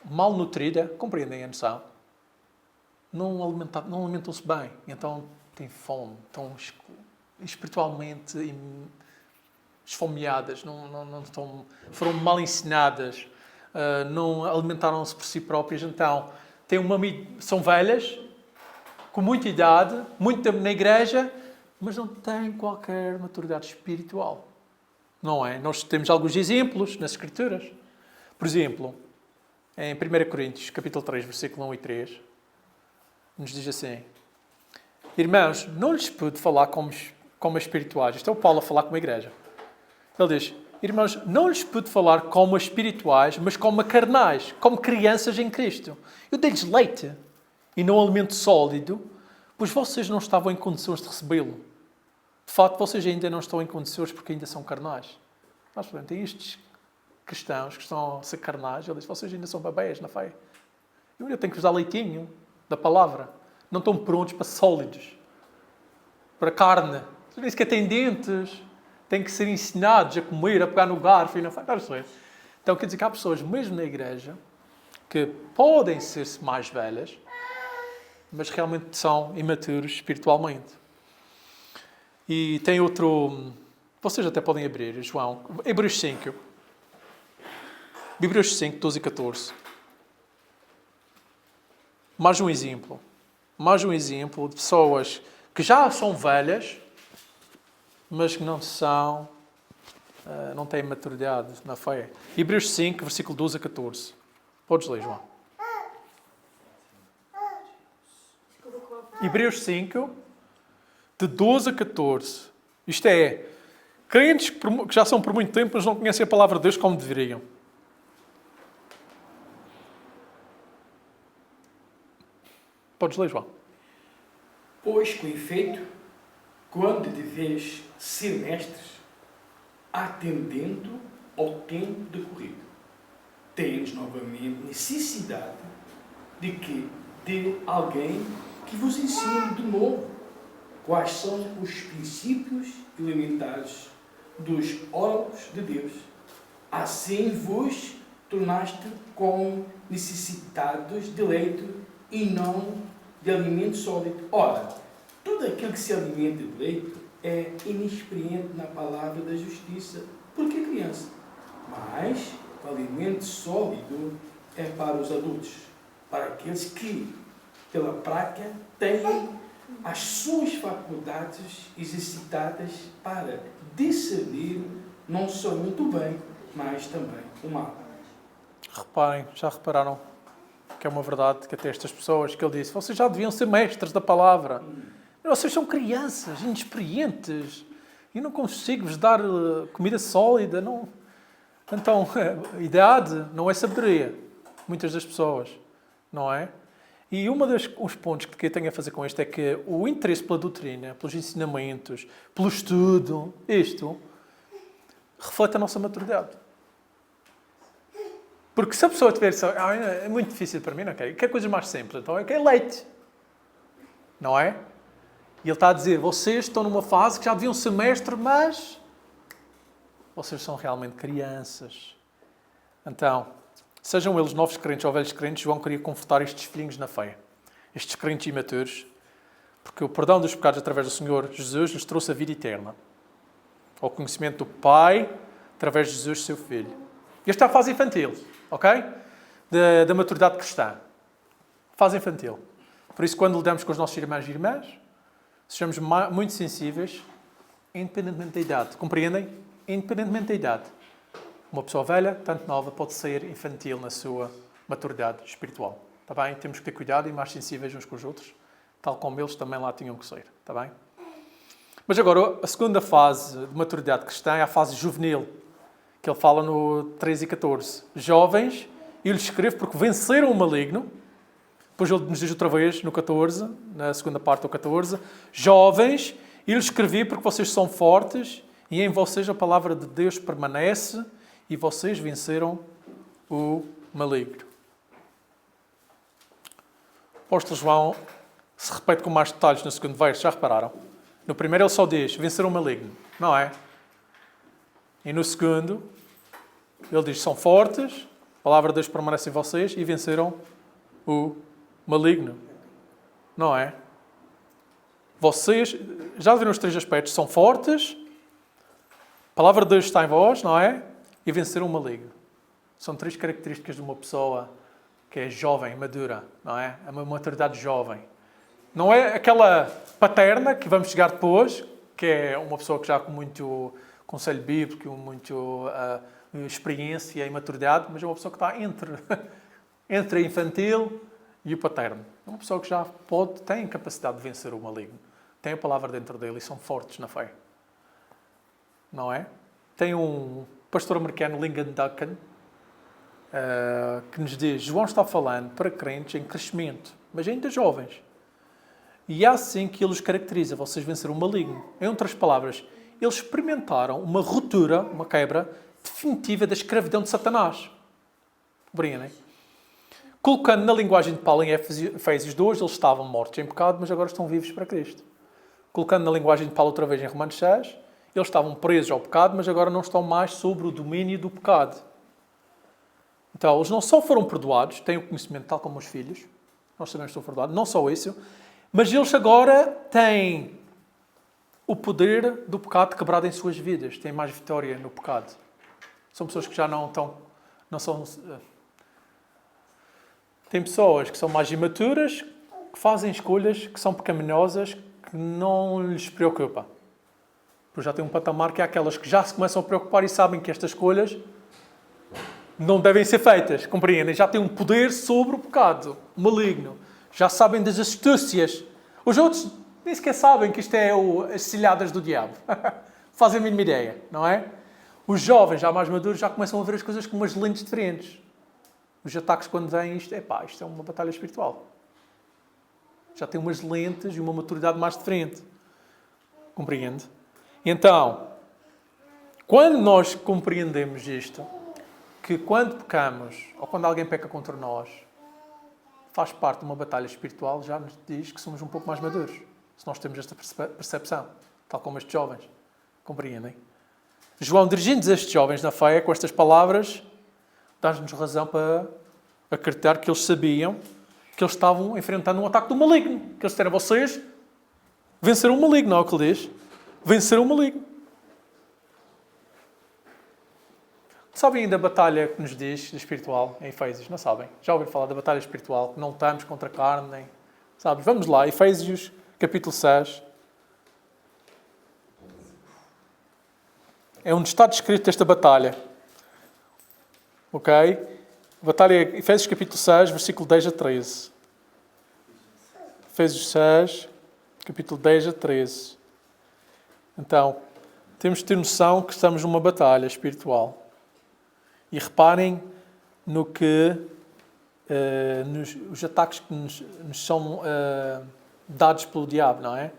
mal nutrida, compreendem a noção? Não alimentam-se bem, então têm fome, estão espiritualmente esfomeadas, foram mal ensinadas, não alimentaram-se por si próprias, então são velhas, com muita idade, muito tempo na igreja, mas não têm qualquer maturidade espiritual. Não é? Nós temos alguns exemplos nas Escrituras. Por exemplo, em 1 Coríntios, capítulo 3, versículo 1 e 3, nos diz assim: irmãos, não lhes pude falar como espirituais. Isto é o Paulo a falar com a igreja. Ele diz: irmãos, não lhes pude falar como espirituais, mas como carnais, como crianças em Cristo. Eu dei-lhes leite e não alimento sólido, pois vocês não estavam em condições de recebê-lo. De facto, vocês ainda não estão em condições porque ainda são carnais. Mas, portanto, tem estes cristãos que estão a ser carnais. Ele diz: vocês ainda são bebés na fé. Eu ainda tenho que vos dar leitinho da palavra. Não estão prontos para sólidos, para carne. Vocês nem sequer têm dentes. Têm que ser ensinados a comer, a pegar no garfo e não faz. Então, quer dizer que há pessoas, mesmo na igreja, que podem ser mais velhas, mas realmente são imaturos espiritualmente. E tem outro... Vocês até podem abrir, João. Hebreus 5. Hebreus 5, 12 e 14. Mais um exemplo. Mais um exemplo de pessoas que já são velhas, mas que não têm maturidade na fé. Hebreus 5, versículo 12 a 14. Podes ler, João. Hebreus 5, de 12 a 14. Isto é, crentes que já são por muito tempo, mas não conhecem a palavra de Deus como deveriam. Podes ler, João. Pois, com efeito, quando deveis ser mestres, atendendo ao tempo decorrido. tens novamente necessidade de alguém que vos ensine de novo quais são os princípios elementares dos órgãos de Deus. Assim vos tornaste como necessitados de leite e não de alimento sólido. Ora, tudo aquilo que se alimenta de leite é inexperiente na palavra da justiça, porque é criança. Mas o alimento sólido é para os adultos, para aqueles que, pela prática, têm as suas faculdades exercitadas para discernir não somente o bem, mas também o mal. Reparem, já repararam que é uma verdade que até estas pessoas que ele disse, vocês já deviam ser mestres da palavra. Vocês são crianças, inexperientes, e não consigo-vos dar comida sólida. Não. Então, idade não é sabedoria. Muitas das pessoas, não é? E os pontos que eu tenho a fazer com isto é que o interesse pela doutrina, pelos ensinamentos, pelo estudo, isto, reflete a nossa maturidade. Porque se a pessoa tiver é muito difícil para mim, não quero. Quer coisas mais simples, então eu quero leite. Não é? E ele está a dizer, vocês estão numa fase que já deviam ser mestre, mas vocês são realmente crianças. Então, sejam eles novos crentes ou velhos crentes, João queria confortar estes filhinhos na fé. Estes crentes imaturos, porque o perdão dos pecados através do Senhor Jesus lhes trouxe a vida eterna. Ao conhecimento do Pai, através de Jesus, seu Filho. Esta é a fase infantil, ok? Da maturidade cristã. Fase infantil. Por isso, quando lidamos com os nossos irmãos e irmãs, sejamos muito sensíveis, independentemente da idade. Compreendem? Independentemente da idade. Uma pessoa velha, tanto nova, pode ser infantil na sua maturidade espiritual. Está bem? Temos que ter cuidado e mais sensíveis uns com os outros, tal como eles também lá tinham que ser. Está bem? Mas agora, a segunda fase de maturidade cristã é a fase juvenil, que ele fala no 13 e 14. Jovens, e lhes escrevo porque venceram o maligno. Depois ele nos diz outra vez no 14, na segunda parte do 14. Jovens, e lhes escrevi porque vocês são fortes e em vocês a palavra de Deus permanece e vocês venceram o maligno. O apóstolo João se repete com mais detalhes no segundo verso, já repararam? No primeiro ele só diz, venceram o maligno, não é? E no segundo, ele diz, são fortes, a palavra de Deus permanece em vocês e venceram o maligno. Não é? Vocês, já viram os três aspectos, são fortes, a palavra de Deus está em vós, não é? E venceram o maligno. São três características de uma pessoa que é jovem, madura, não é? É uma maturidade jovem. Não é aquela paterna que vamos chegar depois, que é uma pessoa que já com muito conselho bíblico, muito experiência e maturidade, mas é uma pessoa que está entre a infantil e o paterno. É uma pessoa que já tem capacidade de vencer o maligno. Tem a palavra dentro dele e são fortes na fé. Não é? Tem um pastor americano, Ligon Duncan, que nos diz, João está falando para crentes em crescimento, mas ainda jovens. E é assim que ele os caracteriza. Vocês venceram o maligno. Em outras palavras, eles experimentaram uma ruptura, uma quebra definitiva da escravidão de Satanás. Compreendem? Colocando na linguagem de Paulo em Efésios 2, eles estavam mortos em pecado, mas agora estão vivos para Cristo. Colocando na linguagem de Paulo outra vez em Romanos 6, eles estavam presos ao pecado, mas agora não estão mais sob o domínio do pecado. Então, eles não só foram perdoados, têm o conhecimento tal como os filhos, nós sabemos que estão perdoados, não só isso, mas eles agora têm o poder do pecado quebrado em suas vidas, têm mais vitória no pecado. São pessoas que já não são... Tem pessoas que são mais imaturas, que fazem escolhas que são pecaminosas, que não lhes preocupa. Pois já tem um patamar que é aquelas que já se começam a preocupar e sabem que estas escolhas não devem ser feitas, compreendem? Já têm um poder sobre o pecado maligno. Já sabem das astúcias. Os outros nem sequer sabem que isto é as cilhadas do diabo. Fazem a mínima ideia, não é? Os jovens, já mais maduros, já começam a ver as coisas com umas lentes diferentes. Os ataques, quando vêm, isto é uma batalha espiritual. Já tem umas lentes e uma maturidade mais diferente. Compreende? Então, quando nós compreendemos isto, que quando pecamos, ou quando alguém peca contra nós, faz parte de uma batalha espiritual, já nos diz que somos um pouco mais maduros. Se nós temos esta percepção, tal como estes jovens. Compreendem? João, dirigindo-nos a estes jovens na fé, com estas palavras, dá-nos razão para acreditar que eles sabiam que eles estavam enfrentando um ataque do maligno. Que eles disseram, vocês venceram o maligno, não é o que ele diz? Venceram o maligno. Sabem ainda a batalha que nos diz espiritual em Efésios? Não sabem? Já ouviram falar da batalha espiritual? Que não lutamos contra a carne, nem... Sabes? Vamos lá, Efésios, capítulo 6. É onde está descrito esta batalha. Ok? Batalha, Efésios capítulo 6, versículo 10 a 13. Efésios 6, capítulo 10 a 13. Então, temos de ter noção que estamos numa batalha espiritual. E reparem no que os ataques que nos são dados pelo diabo, não é?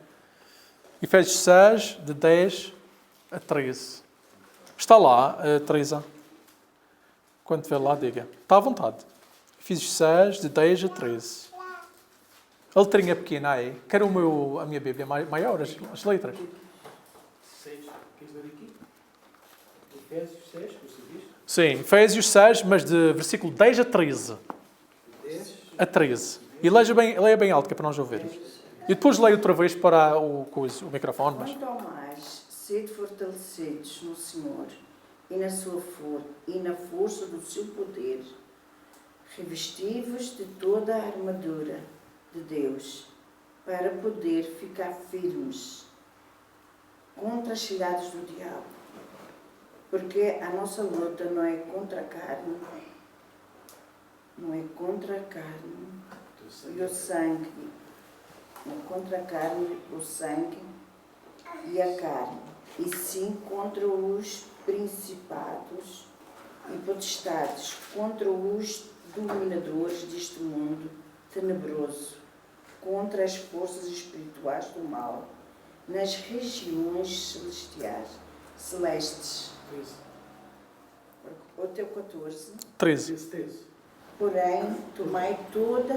Efésios 6, de 10 a 13. Está lá, Teresa. Quando estiver lá, diga. Está à vontade. Efésios 6, de 10 a 13. A letrinha pequena aí. Quero a minha Bíblia maior, as letras. 6, queres ler aqui? Efésios 6, você diz? Sim, Efésios 6, mas de versículo 10 a 13. 10. A 13. E leia bem alto, que é para nós ouvirmos. E depois leio outra vez para o microfone. Mas... Quanto ao mais, sede fortalecidos no Senhor e na força do seu poder, revesti-vos de toda a armadura de Deus, para poder ficar firmes contra as ciladas do diabo. Porque a nossa luta não é contra a carne, e o sangue, não é contra a carne, o sangue e a carne, e sim contra os principados e potestades, contra os dominadores deste mundo tenebroso, contra as forças espirituais do mal, nas regiões celestes. O teu 14. 13. Porém, tomai toda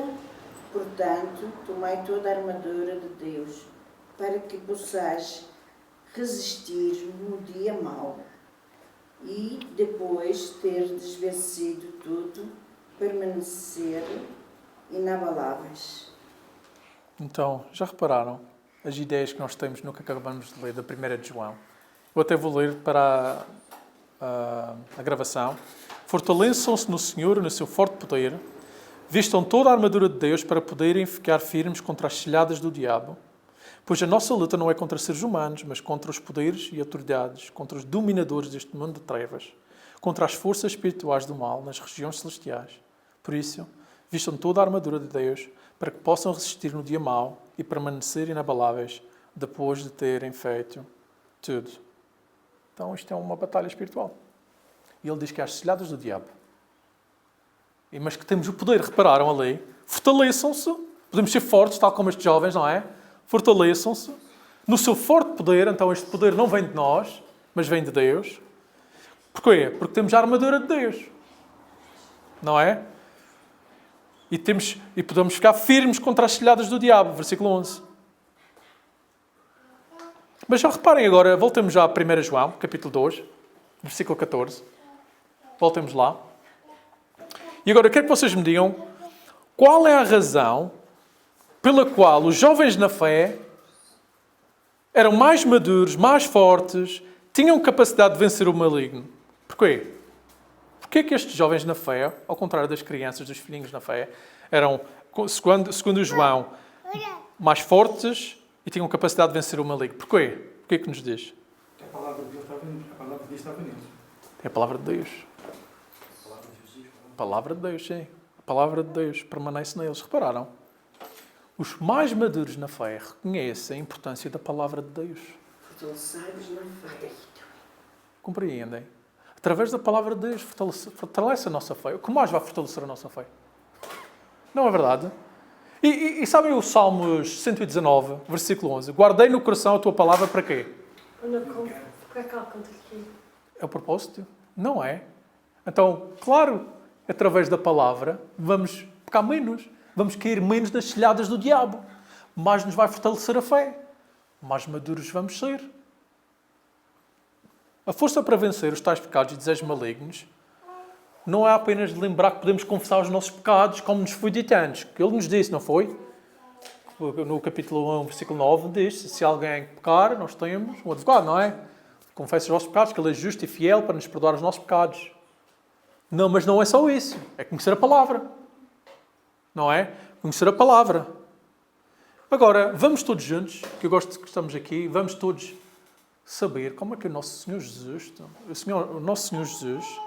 a armadura de Deus, para que possais resistir no dia mau, e depois terdes vencido tudo, permanecer inabaláveis. Então, já repararam as ideias que nós temos no que acabamos de ler da 1 de João? Eu até vou ler para a gravação. Fortaleçam-se no Senhor e no seu forte poder. Vistam toda a armadura de Deus para poderem ficar firmes contra as cilhadas do diabo. Pois a nossa luta não é contra seres humanos, mas contra os poderes e autoridades, contra os dominadores deste mundo de trevas, contra as forças espirituais do mal nas regiões celestiais. Por isso, vistam toda a armadura de Deus para que possam resistir no dia mau e permanecer inabaláveis depois de terem feito tudo. Então, isto é uma batalha espiritual. E ele diz que há as cilhadas do diabo. Mas que temos o poder, repararam ali, fortaleçam-se, podemos ser fortes, tal como estes jovens, não é? Fortaleçam-se no seu forte poder. Então este poder não vem de nós, mas vem de Deus. Porquê? Porque temos a armadura de Deus. Não é? E podemos ficar firmes contra as cilhadas do diabo. Versículo 11. Mas já reparem agora, voltemos já a 1 João, capítulo 2, versículo 14. Voltemos lá. E agora eu quero que vocês me digam qual é a razão pela qual os jovens na fé eram mais maduros, mais fortes, tinham capacidade de vencer o maligno. Porquê? Porquê é que estes jovens na fé, ao contrário das crianças, dos filhinhos na fé, eram, segundo João, mais fortes e tinham capacidade de vencer o maligno? Porquê? Porquê que nos diz? A palavra de Deus estava neles. É a palavra de Deus. A palavra de Deus, sim. A palavra de Deus permanece neles. Repararam? Os mais maduros na fé reconhecem a importância da palavra de Deus. Fortaleceis na fé. Compreendem? Através da palavra de Deus fortalece a nossa fé. O que mais vai fortalecer a nossa fé? Não é verdade? E sabem o Salmos 119, versículo 11? Guardei no coração a tua palavra para quê? Para cá contra ti. É o propósito? Não é. Então, claro, através da palavra, vamos pecar menos. Vamos cair menos nas cilhadas do diabo. Mais nos vai fortalecer a fé. Mais maduros vamos ser. A força para vencer os tais pecados e desejos malignos não é apenas de lembrar que podemos confessar os nossos pecados, como nos foi dito antes. Que ele nos disse, não foi? No capítulo 1, versículo 9, diz: se alguém pecar, nós temos um advogado, não é? Confessa os vossos pecados, que ele é justo e fiel para nos perdoar os nossos pecados. Não, mas não é só isso. É conhecer a palavra. Não é? Conhecer a palavra. Agora, vamos todos juntos, que eu gosto que estamos aqui, vamos todos saber como é que o nosso Senhor Jesus, o nosso Senhor Jesus,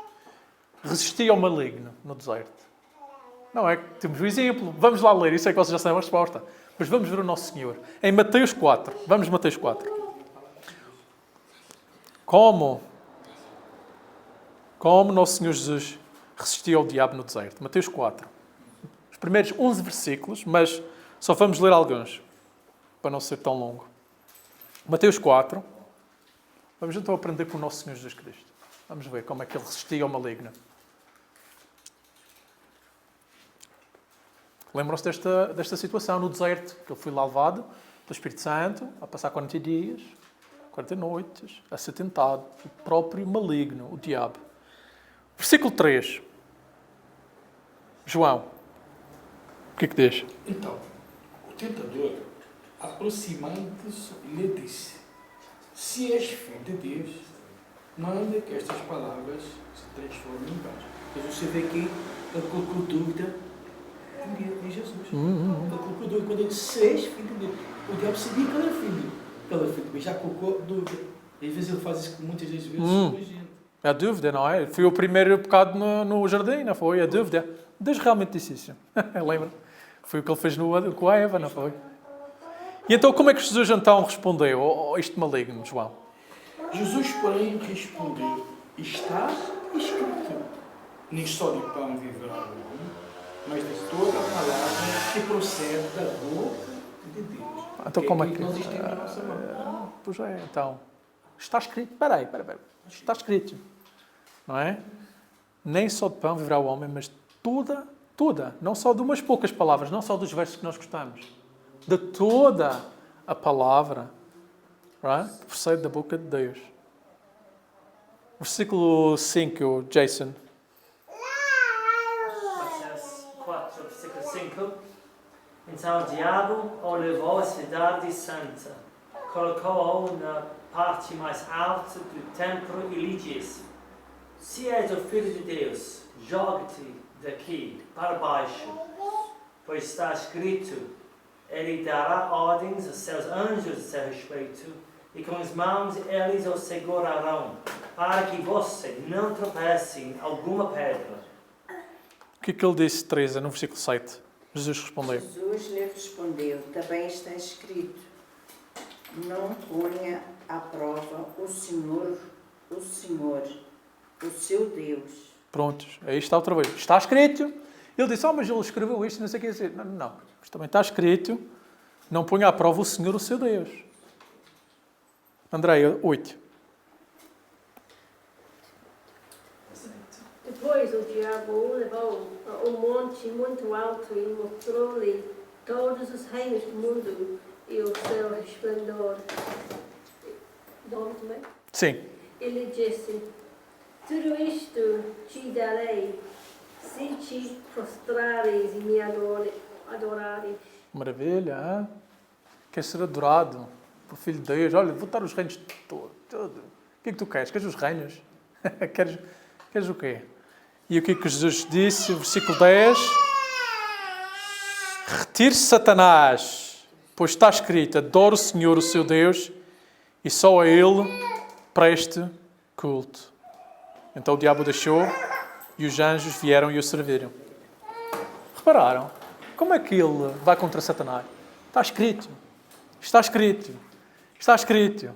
resistia ao maligno no deserto. Não é? Temos um exemplo. Vamos lá ler. Isso é que vocês já sabem a resposta. Mas vamos ver o nosso Senhor. Em Mateus 4. Vamos Mateus 4. Como o nosso Senhor Jesus resistiu ao diabo no deserto. Mateus 4. Os primeiros 11 versículos, mas só vamos ler alguns, para não ser tão longo. Mateus 4. Vamos então aprender com o nosso Senhor Jesus Cristo. Vamos ver como é que ele resistia ao maligno. Lembram-se desta situação no deserto, que ele foi lá levado do Espírito Santo, a passar 40 dias, 40 noites, a ser tentado, o próprio maligno, o diabo. Versículo 3. João, o que é que diz? Então, o tentador, aproximando-se, lhe disse: se és filho de Deus, manda que estas palavras se transformem em pães. Mas você vê que ele colocou dúvida em Jesus. Ele colocou dúvida quando ele disse: se és filho de Deus. O diabo sabia que ele era filho. Mas já colocou dúvida. E às vezes ele faz isso muitas vezes com a gente. A dúvida, não é? Foi o primeiro pecado no jardim, não foi? A dúvida. Deus realmente disse isso. Lembra? Foi o que ele fez com a Eva, não foi? E então, como é que Jesus então respondeu a este maligno, João? Jesus, porém, respondeu: está escrito, nem só de pão viverá o homem, mas de toda a palavra que procede da boca de Deus. Então, como é que... nós temos na nossa mão. Pois é, então... Está escrito... Espera aí. Está escrito. Não é? Nem só de pão viverá o homem, mas toda, não só de umas poucas palavras, não só dos versos que nós gostamos, de toda a palavra, right, que procede da boca de Deus. Versículo 5, Jason. Mateus 4, versículo 5. Então o diabo o levou à cidade santa, colocou-o na parte mais alta do templo e lhe disse: se és o Filho de Deus, joga-te daqui para baixo, pois está escrito: ele dará ordens aos seus anjos a seu respeito, e com as mãos eles o segurarão, para que você não tropece em alguma pedra. O que é que ele disse, Teresa, no versículo 7? Jesus respondeu. Jesus lhe respondeu: também está escrito, não ponha à prova o Senhor, o seu Deus. Prontos, aí está outra vez. Está escrito. Ele disse, mas ele escreveu isto, não sei o que dizer. Não, mas também está escrito, não ponha à prova o Senhor, o seu Deus. Andréia, 8. Depois o diabo o levou a um monte muito alto e mostrou-lhe todos os reinos do mundo e o seu resplendor. Dom também? Sim. Ele disse: tudo isto te darei, se te prostrares e me adorares. Maravilha, hein? Queres ser adorado por Filho de Deus? Olha, vou dar os reinos todos. Tudo. O que é que tu queres? Queres os reinos? queres o quê? E o que é que Jesus disse? Versículo 10. Retire-se, Satanás, pois está escrito: adore o Senhor, o seu Deus, e só a Ele preste culto. Então o diabo deixou e os anjos vieram e o serviram. Repararam? Como é que ele vai contra Satanás? Está escrito. Está escrito. Está escrito.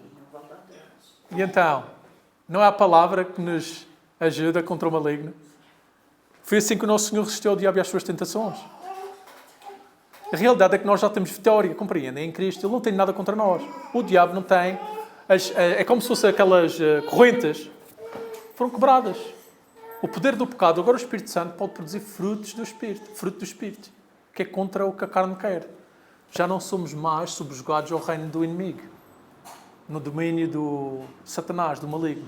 E então, não é a palavra que nos ajuda contra o maligno? Foi assim que o nosso Senhor resistiu ao diabo e às suas tentações. A realidade é que nós já temos vitória, compreendem? Em Cristo. Ele não tem nada contra nós. O diabo não tem. É como se fossem aquelas correntes foram quebradas. O poder do pecado, agora o Espírito Santo pode produzir fruto do Espírito, que é contra o que a carne quer. Já não somos mais subjugados ao reino do inimigo, no domínio do Satanás, do maligno.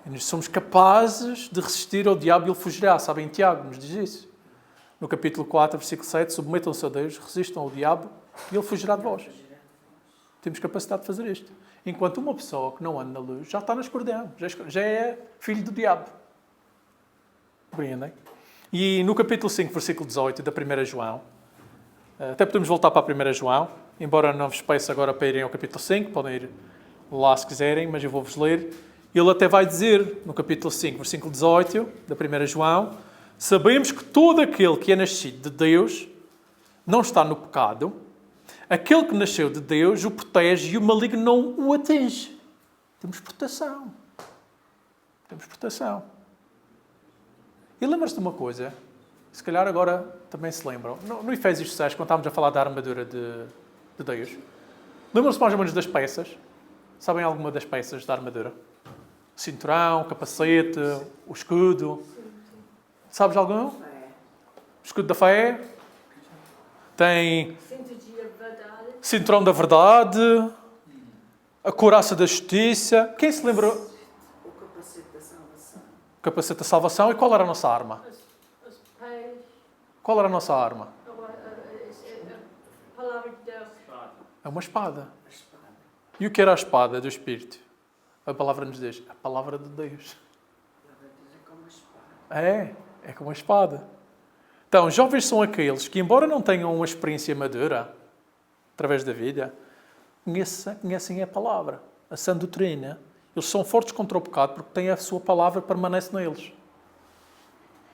E nós somos capazes de resistir ao diabo e ele fugirá. Sabem, Tiago nos diz isso. No capítulo 4, versículo 7, submetam-se a Deus, resistam ao diabo e ele fugirá de vós. Temos capacidade de fazer isto. Enquanto uma pessoa que não anda na luz já está na escuridão, já é filho do diabo. Compreendem? E no capítulo 5, versículo 18 da 1 João, até podemos voltar para a 1 João, embora não vos peça agora para irem ao capítulo 5, podem ir lá se quiserem, mas eu vou-vos ler. Ele até vai dizer, no capítulo 5, versículo 18 da 1 João, sabemos que todo aquele que é nascido de Deus não está no pecado. Aquele que nasceu de Deus o protege e o maligno não o atinge. Temos proteção. Temos proteção. E lembra-se de uma coisa, se calhar agora também se lembram, no Efésios 6, quando estávamos a falar da armadura de Deus, lembram-se mais ou menos das peças? Sabem alguma das peças da armadura? O cinturão, o capacete, o escudo. Sabes algum? O escudo da fé. Tem cinturão da verdade, a couraça da justiça. Quem se lembra? O capacete da salvação. O capacete da salvação. E qual era a nossa arma? Os pés, Qual era a nossa arma? a palavra de Deus. É uma espada. A espada. E o que era a espada do Espírito? A palavra nos diz, a palavra de Deus. A palavra de Deus é como a espada. É como uma espada. Então, jovens são aqueles que, embora não tenham uma experiência madura, através da vida, conhecem a palavra, a sã doutrina. Eles são fortes contra o pecado porque têm a sua palavra, permanece neles.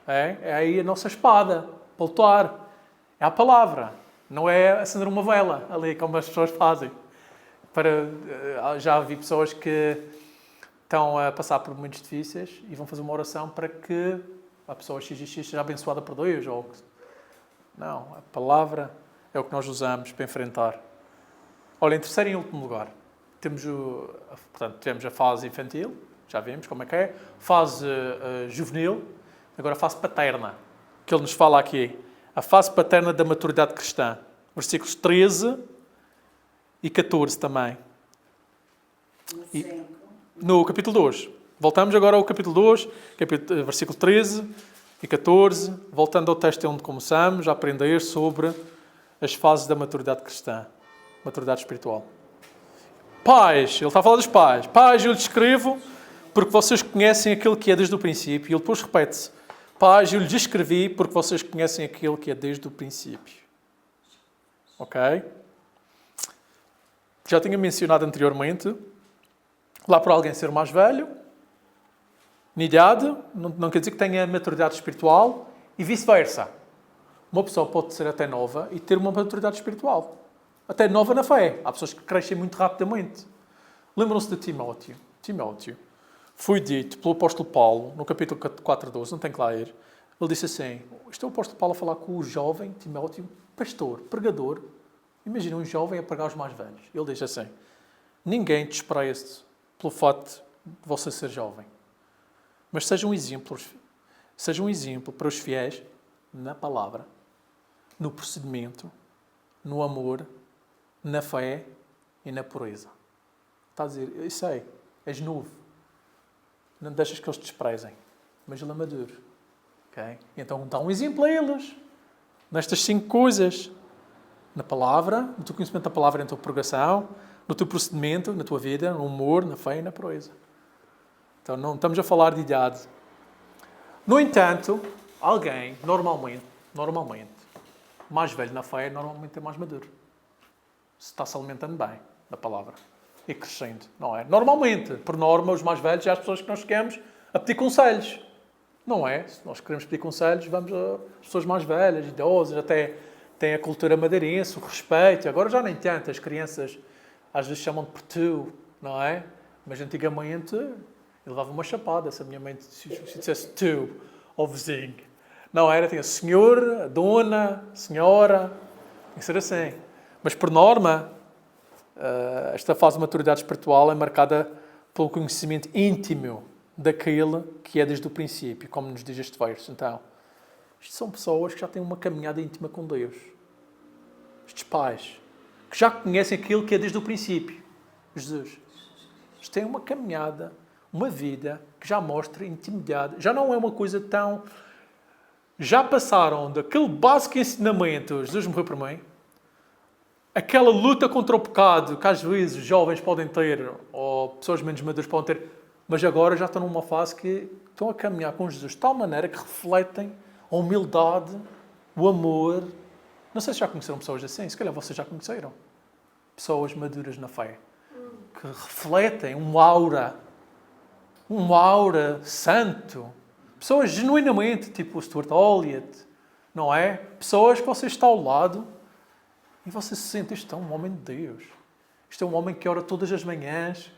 É aí a nossa espada, para lutar. É a palavra. Não é acender uma vela ali, como as pessoas fazem. Já vi pessoas que estão a passar por momentos difíceis e vão fazer uma oração para que a pessoa XXX seja abençoada por Deus. Não, a palavra é o que nós usamos para enfrentar. Olha, em terceiro e último lugar, temos a fase infantil, já vimos como é que é, fase juvenil, agora a fase paterna, que ele nos fala aqui. A fase paterna da maturidade cristã. Versículos 13 e 14 também. No capítulo 2. Voltamos agora ao capítulo 2, versículo 13 e 14, voltando ao texto onde começamos a aprender sobre as fases da maturidade cristã, maturidade espiritual. Pais, ele está a falar dos pais. Pais, eu lhes escrevo porque vocês conhecem aquele que é desde o princípio. E ele depois repete-se. Pais, eu lhes escrevi porque vocês conhecem aquele que é desde o princípio. Ok? Já tinha mencionado anteriormente, lá por alguém ser mais velho, na idade, não quer dizer que tenha maturidade espiritual e vice-versa. Uma pessoa pode ser até nova e ter uma maturidade espiritual. Até nova na fé. Há pessoas que crescem muito rapidamente. Lembram-se de Timóteo. Timóteo foi dito pelo apóstolo Paulo, no capítulo 4:12, não tem que lá ir. Ele disse assim, isto é o apóstolo Paulo a falar com o jovem Timóteo, pastor, pregador. Imagina um jovem a pregar aos mais velhos. Ele diz assim, ninguém despreze pelo fato de você ser jovem. Mas seja um exemplo para os fiéis na palavra, no procedimento, no amor, na fé e na pureza. Está a dizer, eu sei, és novo. Não deixas que eles te desprezem. Mas ele é maduro. Okay? Então dá um exemplo a eles. Nestas 5 coisas. Na palavra, no teu conhecimento da palavra, na tua pregação, no teu procedimento, na tua vida, no amor, na fé e na pureza. Então não estamos a falar de idade. No entanto, alguém, normalmente, mais velho na fé, normalmente é mais maduro. Se está-se alimentando bem da palavra. E crescendo, não é? Normalmente, por norma, os mais velhos, é as pessoas que nós chegamos a pedir conselhos. Não é? Se nós queremos pedir conselhos, vamos às pessoas mais velhas, idosas, até têm a cultura madeirense, o respeito. Agora já nem tanto. As crianças às vezes chamam por tu, não é? Mas antigamente eu levava uma chapada se a minha mãe se dissesse tu ou vizinho. Não era? Tinha senhor, dona, senhora. Tem que ser assim. Mas por norma, esta fase de maturidade espiritual é marcada pelo conhecimento íntimo daquele que é desde o princípio, como nos diz este verso. Então, isto são pessoas que já têm uma caminhada íntima com Deus. Estes pais, que já conhecem aquilo que é desde o princípio, Jesus. Eles têm uma caminhada, uma vida que já mostra intimidade. Já não é uma coisa tão... Já passaram daquele básico ensinamento, Jesus morreu por mim, aquela luta contra o pecado que às vezes os jovens podem ter, ou pessoas menos maduras podem ter, mas agora já estão numa fase que estão a caminhar com Jesus de tal maneira que refletem a humildade, o amor. Não sei se já conheceram pessoas assim, se calhar vocês já conheceram. Pessoas maduras na fé, que refletem um aura santo. Pessoas genuinamente, tipo o Stuart Olliott, não é? Pessoas que você está ao lado e você se sente, isto é um homem de Deus. Isto é um homem que ora todas as manhãs,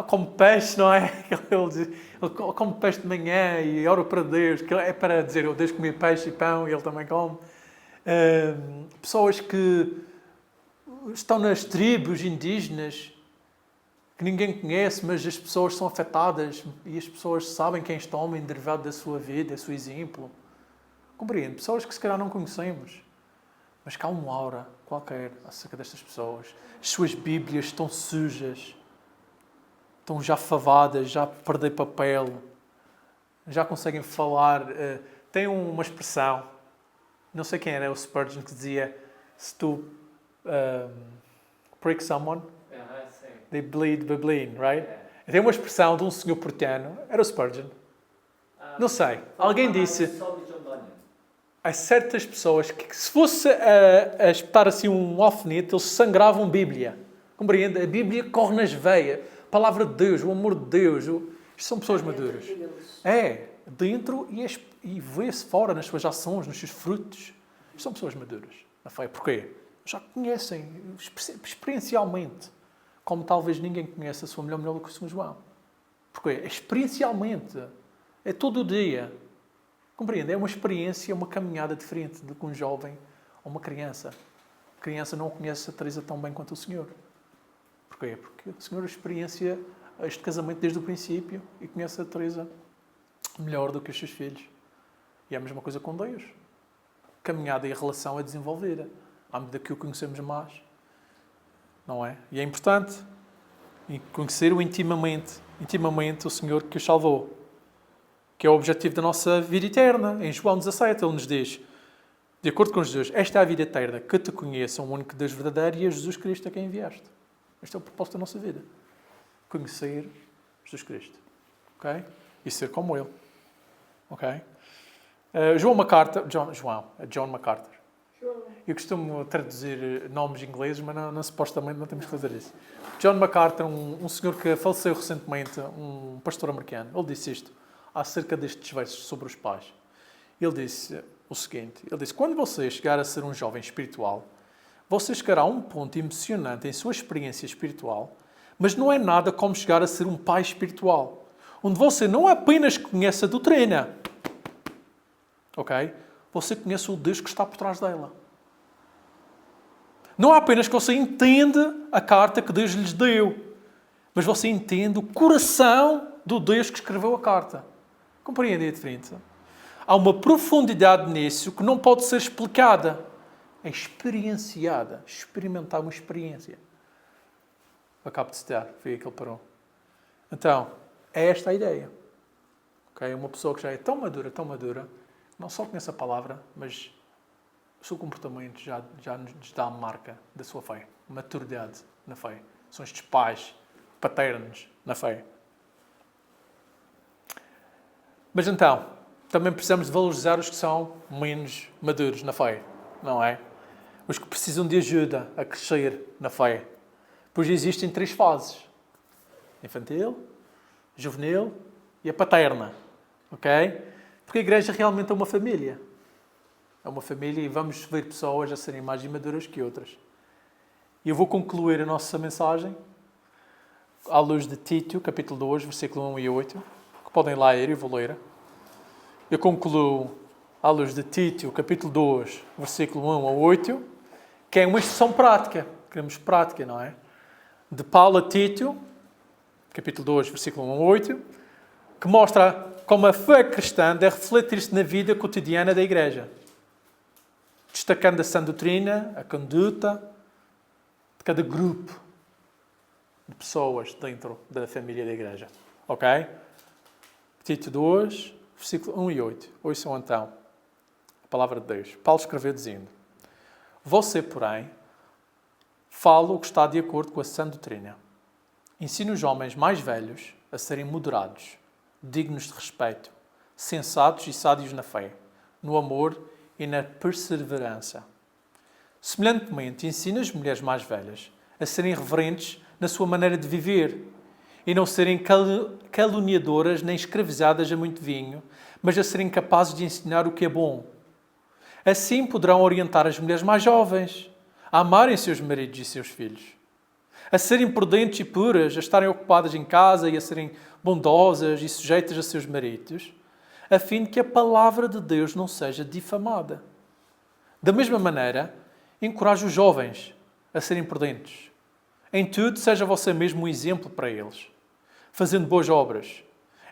come peixe, não é? Ele come peixe de manhã e ora para Deus, que é para dizer, eu Deus comia peixe e pão e ele também come. Pessoas que estão nas tribos indígenas, que ninguém conhece, mas as pessoas são afetadas e as pessoas sabem quem é este homem derivado da sua vida, do seu exemplo. Compreende? Pessoas que se calhar não conhecemos, mas que há uma aura qualquer acerca destas pessoas. As suas Bíblias estão sujas, estão já favadas, já perder papel, já conseguem falar. Tem uma expressão, não sei quem era, o Spurgeon, que dizia, se tu prick someone, they bleed babbling, right? Tem uma expressão de um senhor puritano, era o Spurgeon. Não sei, alguém disse, há certas pessoas que se fosse a espetar assim um alfinete, eles sangravam Bíblia. Compreende? A Bíblia corre nas veias. A palavra de Deus, o amor de Deus. Isto são pessoas maduras. É, dentro e vê-se fora nas suas ações, nos seus frutos. Isto são pessoas maduras na fé. Porquê? Já conhecem experiencialmente, como talvez ninguém conhece a sua melhor do que o São João. Porquê? Experiencialmente. É todo o dia. Compreende? É uma experiência, uma caminhada diferente do que um jovem ou uma criança. A criança não conhece a Teresa tão bem quanto o Senhor. Porquê? Porque o Senhor experiencia este casamento desde o princípio e conhece a Teresa melhor do que os seus filhos. E é a mesma coisa com Deus. A caminhada e a relação é desenvolvida à medida que o conhecemos mais. Não é? E é importante conhecer-o intimamente o Senhor que o salvou, que é o objetivo da nossa vida eterna. Em João 17, ele nos diz, de acordo com Jesus, esta é a vida eterna, que te conheçam o único Deus verdadeiro e a Jesus Cristo a quem enviaste. Este é o propósito da nossa vida. Conhecer Jesus Cristo. Ok? E ser como Ele. Ok? John MacArthur. Eu costumo traduzir nomes ingleses, mas não, supostamente não temos que fazer isso. John MacArthur, um senhor que faleceu recentemente, um pastor americano, ele disse isto acerca destes versos sobre os pais. Ele disse o seguinte, ele disse, quando você chegar a ser um jovem espiritual, você chegará a um ponto emocionante em sua experiência espiritual, mas não é nada como chegar a ser um pai espiritual, onde você não apenas conhece a doutrina, ok? Você conhece o Deus que está por trás dela. Não é apenas que você entende a carta que Deus lhes deu, mas você entende o coração do Deus que escreveu a carta. Compreende a diferença? Há uma profundidade nisso que não pode ser explicada. É experienciada. Experimentar uma experiência. Acabo de citar. Foi aí que ele parou. Então, é esta a ideia. Okay? Uma pessoa que já é tão madura, não só conhece a palavra, mas o seu comportamento já nos dá a marca da sua fé. Maturidade na fé. São estes pais paternos na fé. Mas então, também precisamos de valorizar os que são menos maduros na fé, não é? Os que precisam de ajuda a crescer na fé. Pois existem 3 fases. Infantil, juvenil e a paterna. Ok? Porque a igreja realmente é uma família. É uma família e vamos ver pessoas a serem mais imaduras que outras. E eu vou concluir a nossa mensagem à luz de Tito, capítulo 2, versículo 1 e 8. Que podem lá ler, eu vou ler. Eu concluo à luz de Tito, capítulo 2, versículo 1 a 8, que é uma instrução prática. Queremos prática, não é? De Paulo a Tito, capítulo 2, versículo 1 a 8, que mostra como a fé cristã deve refletir-se na vida cotidiana da Igreja, destacando a sã doutrina, a conduta de cada grupo de pessoas dentro da família da Igreja. Ok? Tito 2, versículo 1 e 8. Ouçam então a palavra de Deus. Paulo escreveu dizendo: Você, porém, fala o que está de acordo com a sã doutrina. Ensina os homens mais velhos a serem moderados, dignos de respeito, sensatos e sádios na fé, no amor e na perseverança. Semelhantemente, ensina as mulheres mais velhas a serem reverentes na sua maneira de viver e não serem caluniadoras nem escravizadas a muito vinho, mas a serem capazes de ensinar o que é bom. Assim poderão orientar as mulheres mais jovens a amarem seus maridos e seus filhos, a serem prudentes e puras, a estarem ocupadas em casa e a serem bondosas e sujeitas a seus maridos, a fim de que a palavra de Deus não seja difamada. Da mesma maneira, encoraje os jovens a serem prudentes. Em tudo, seja você mesmo um exemplo para eles, fazendo boas obras.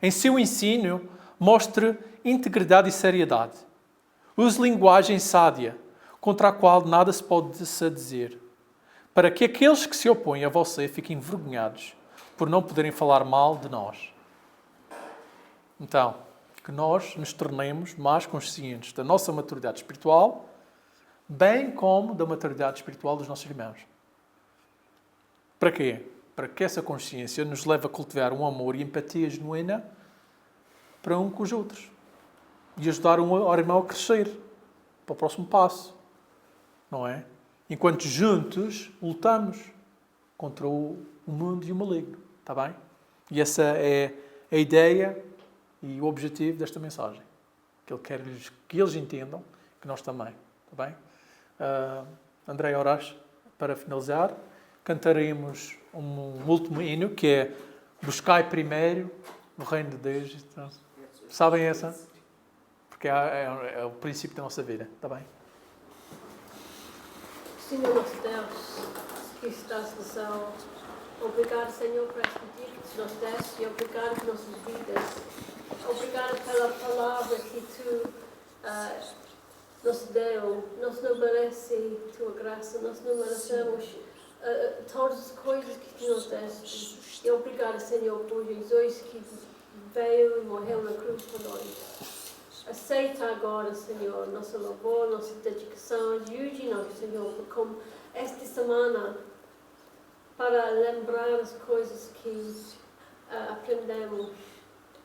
Em seu ensino, mostre integridade e seriedade. Use linguagem sádia, contra a qual nada se pode dizer, para que aqueles que se opõem a você fiquem envergonhados por não poderem falar mal de nós. Então, que nós nos tornemos mais conscientes da nossa maturidade espiritual, bem como da maturidade espiritual dos nossos irmãos. Para quê? Para que essa consciência nos leve a cultivar um amor e empatia genuína para um com os outros e ajudar um irmão a crescer para o próximo passo, não é? Enquanto juntos lutamos contra o mundo e o maligno, está bem? E essa é a ideia e o objetivo desta mensagem. Que Ele quer que eles entendam, que nós também, está bem? André Horas, para finalizar, cantaremos um último hino, que é Buscai primeiro o reino de Deus. Então, sabem essa? Porque é o princípio da nossa vida, está bem? Senhor nosso Deus, que estás no céu, obrigado, Senhor, por este dia que tu nos deste e obrigado por nossas vidas. Obrigado pela palavra que tu nos deu. Nós não merecemos tua graça, nós não merecemos todas as coisas que tu nos deste. E obrigado, Senhor, por Jesus que veio e morreu na cruz por nós. Aceita agora, Senhor, nosso louvor, nossa dedicação. Ajude-nos, Senhor, como esta semana, para lembrar as coisas que aprendemos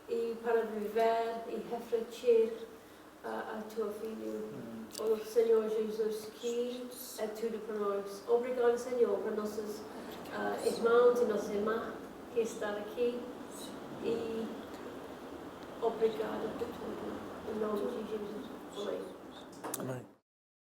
e para viver e refletir a tua filha. O Senhor Jesus, que é tudo para nós. Obrigado, Senhor, para nossos irmãos e nossas irmãs que estão aqui. E obrigado por tudo. Em nome de Jesus. Amém. Amém.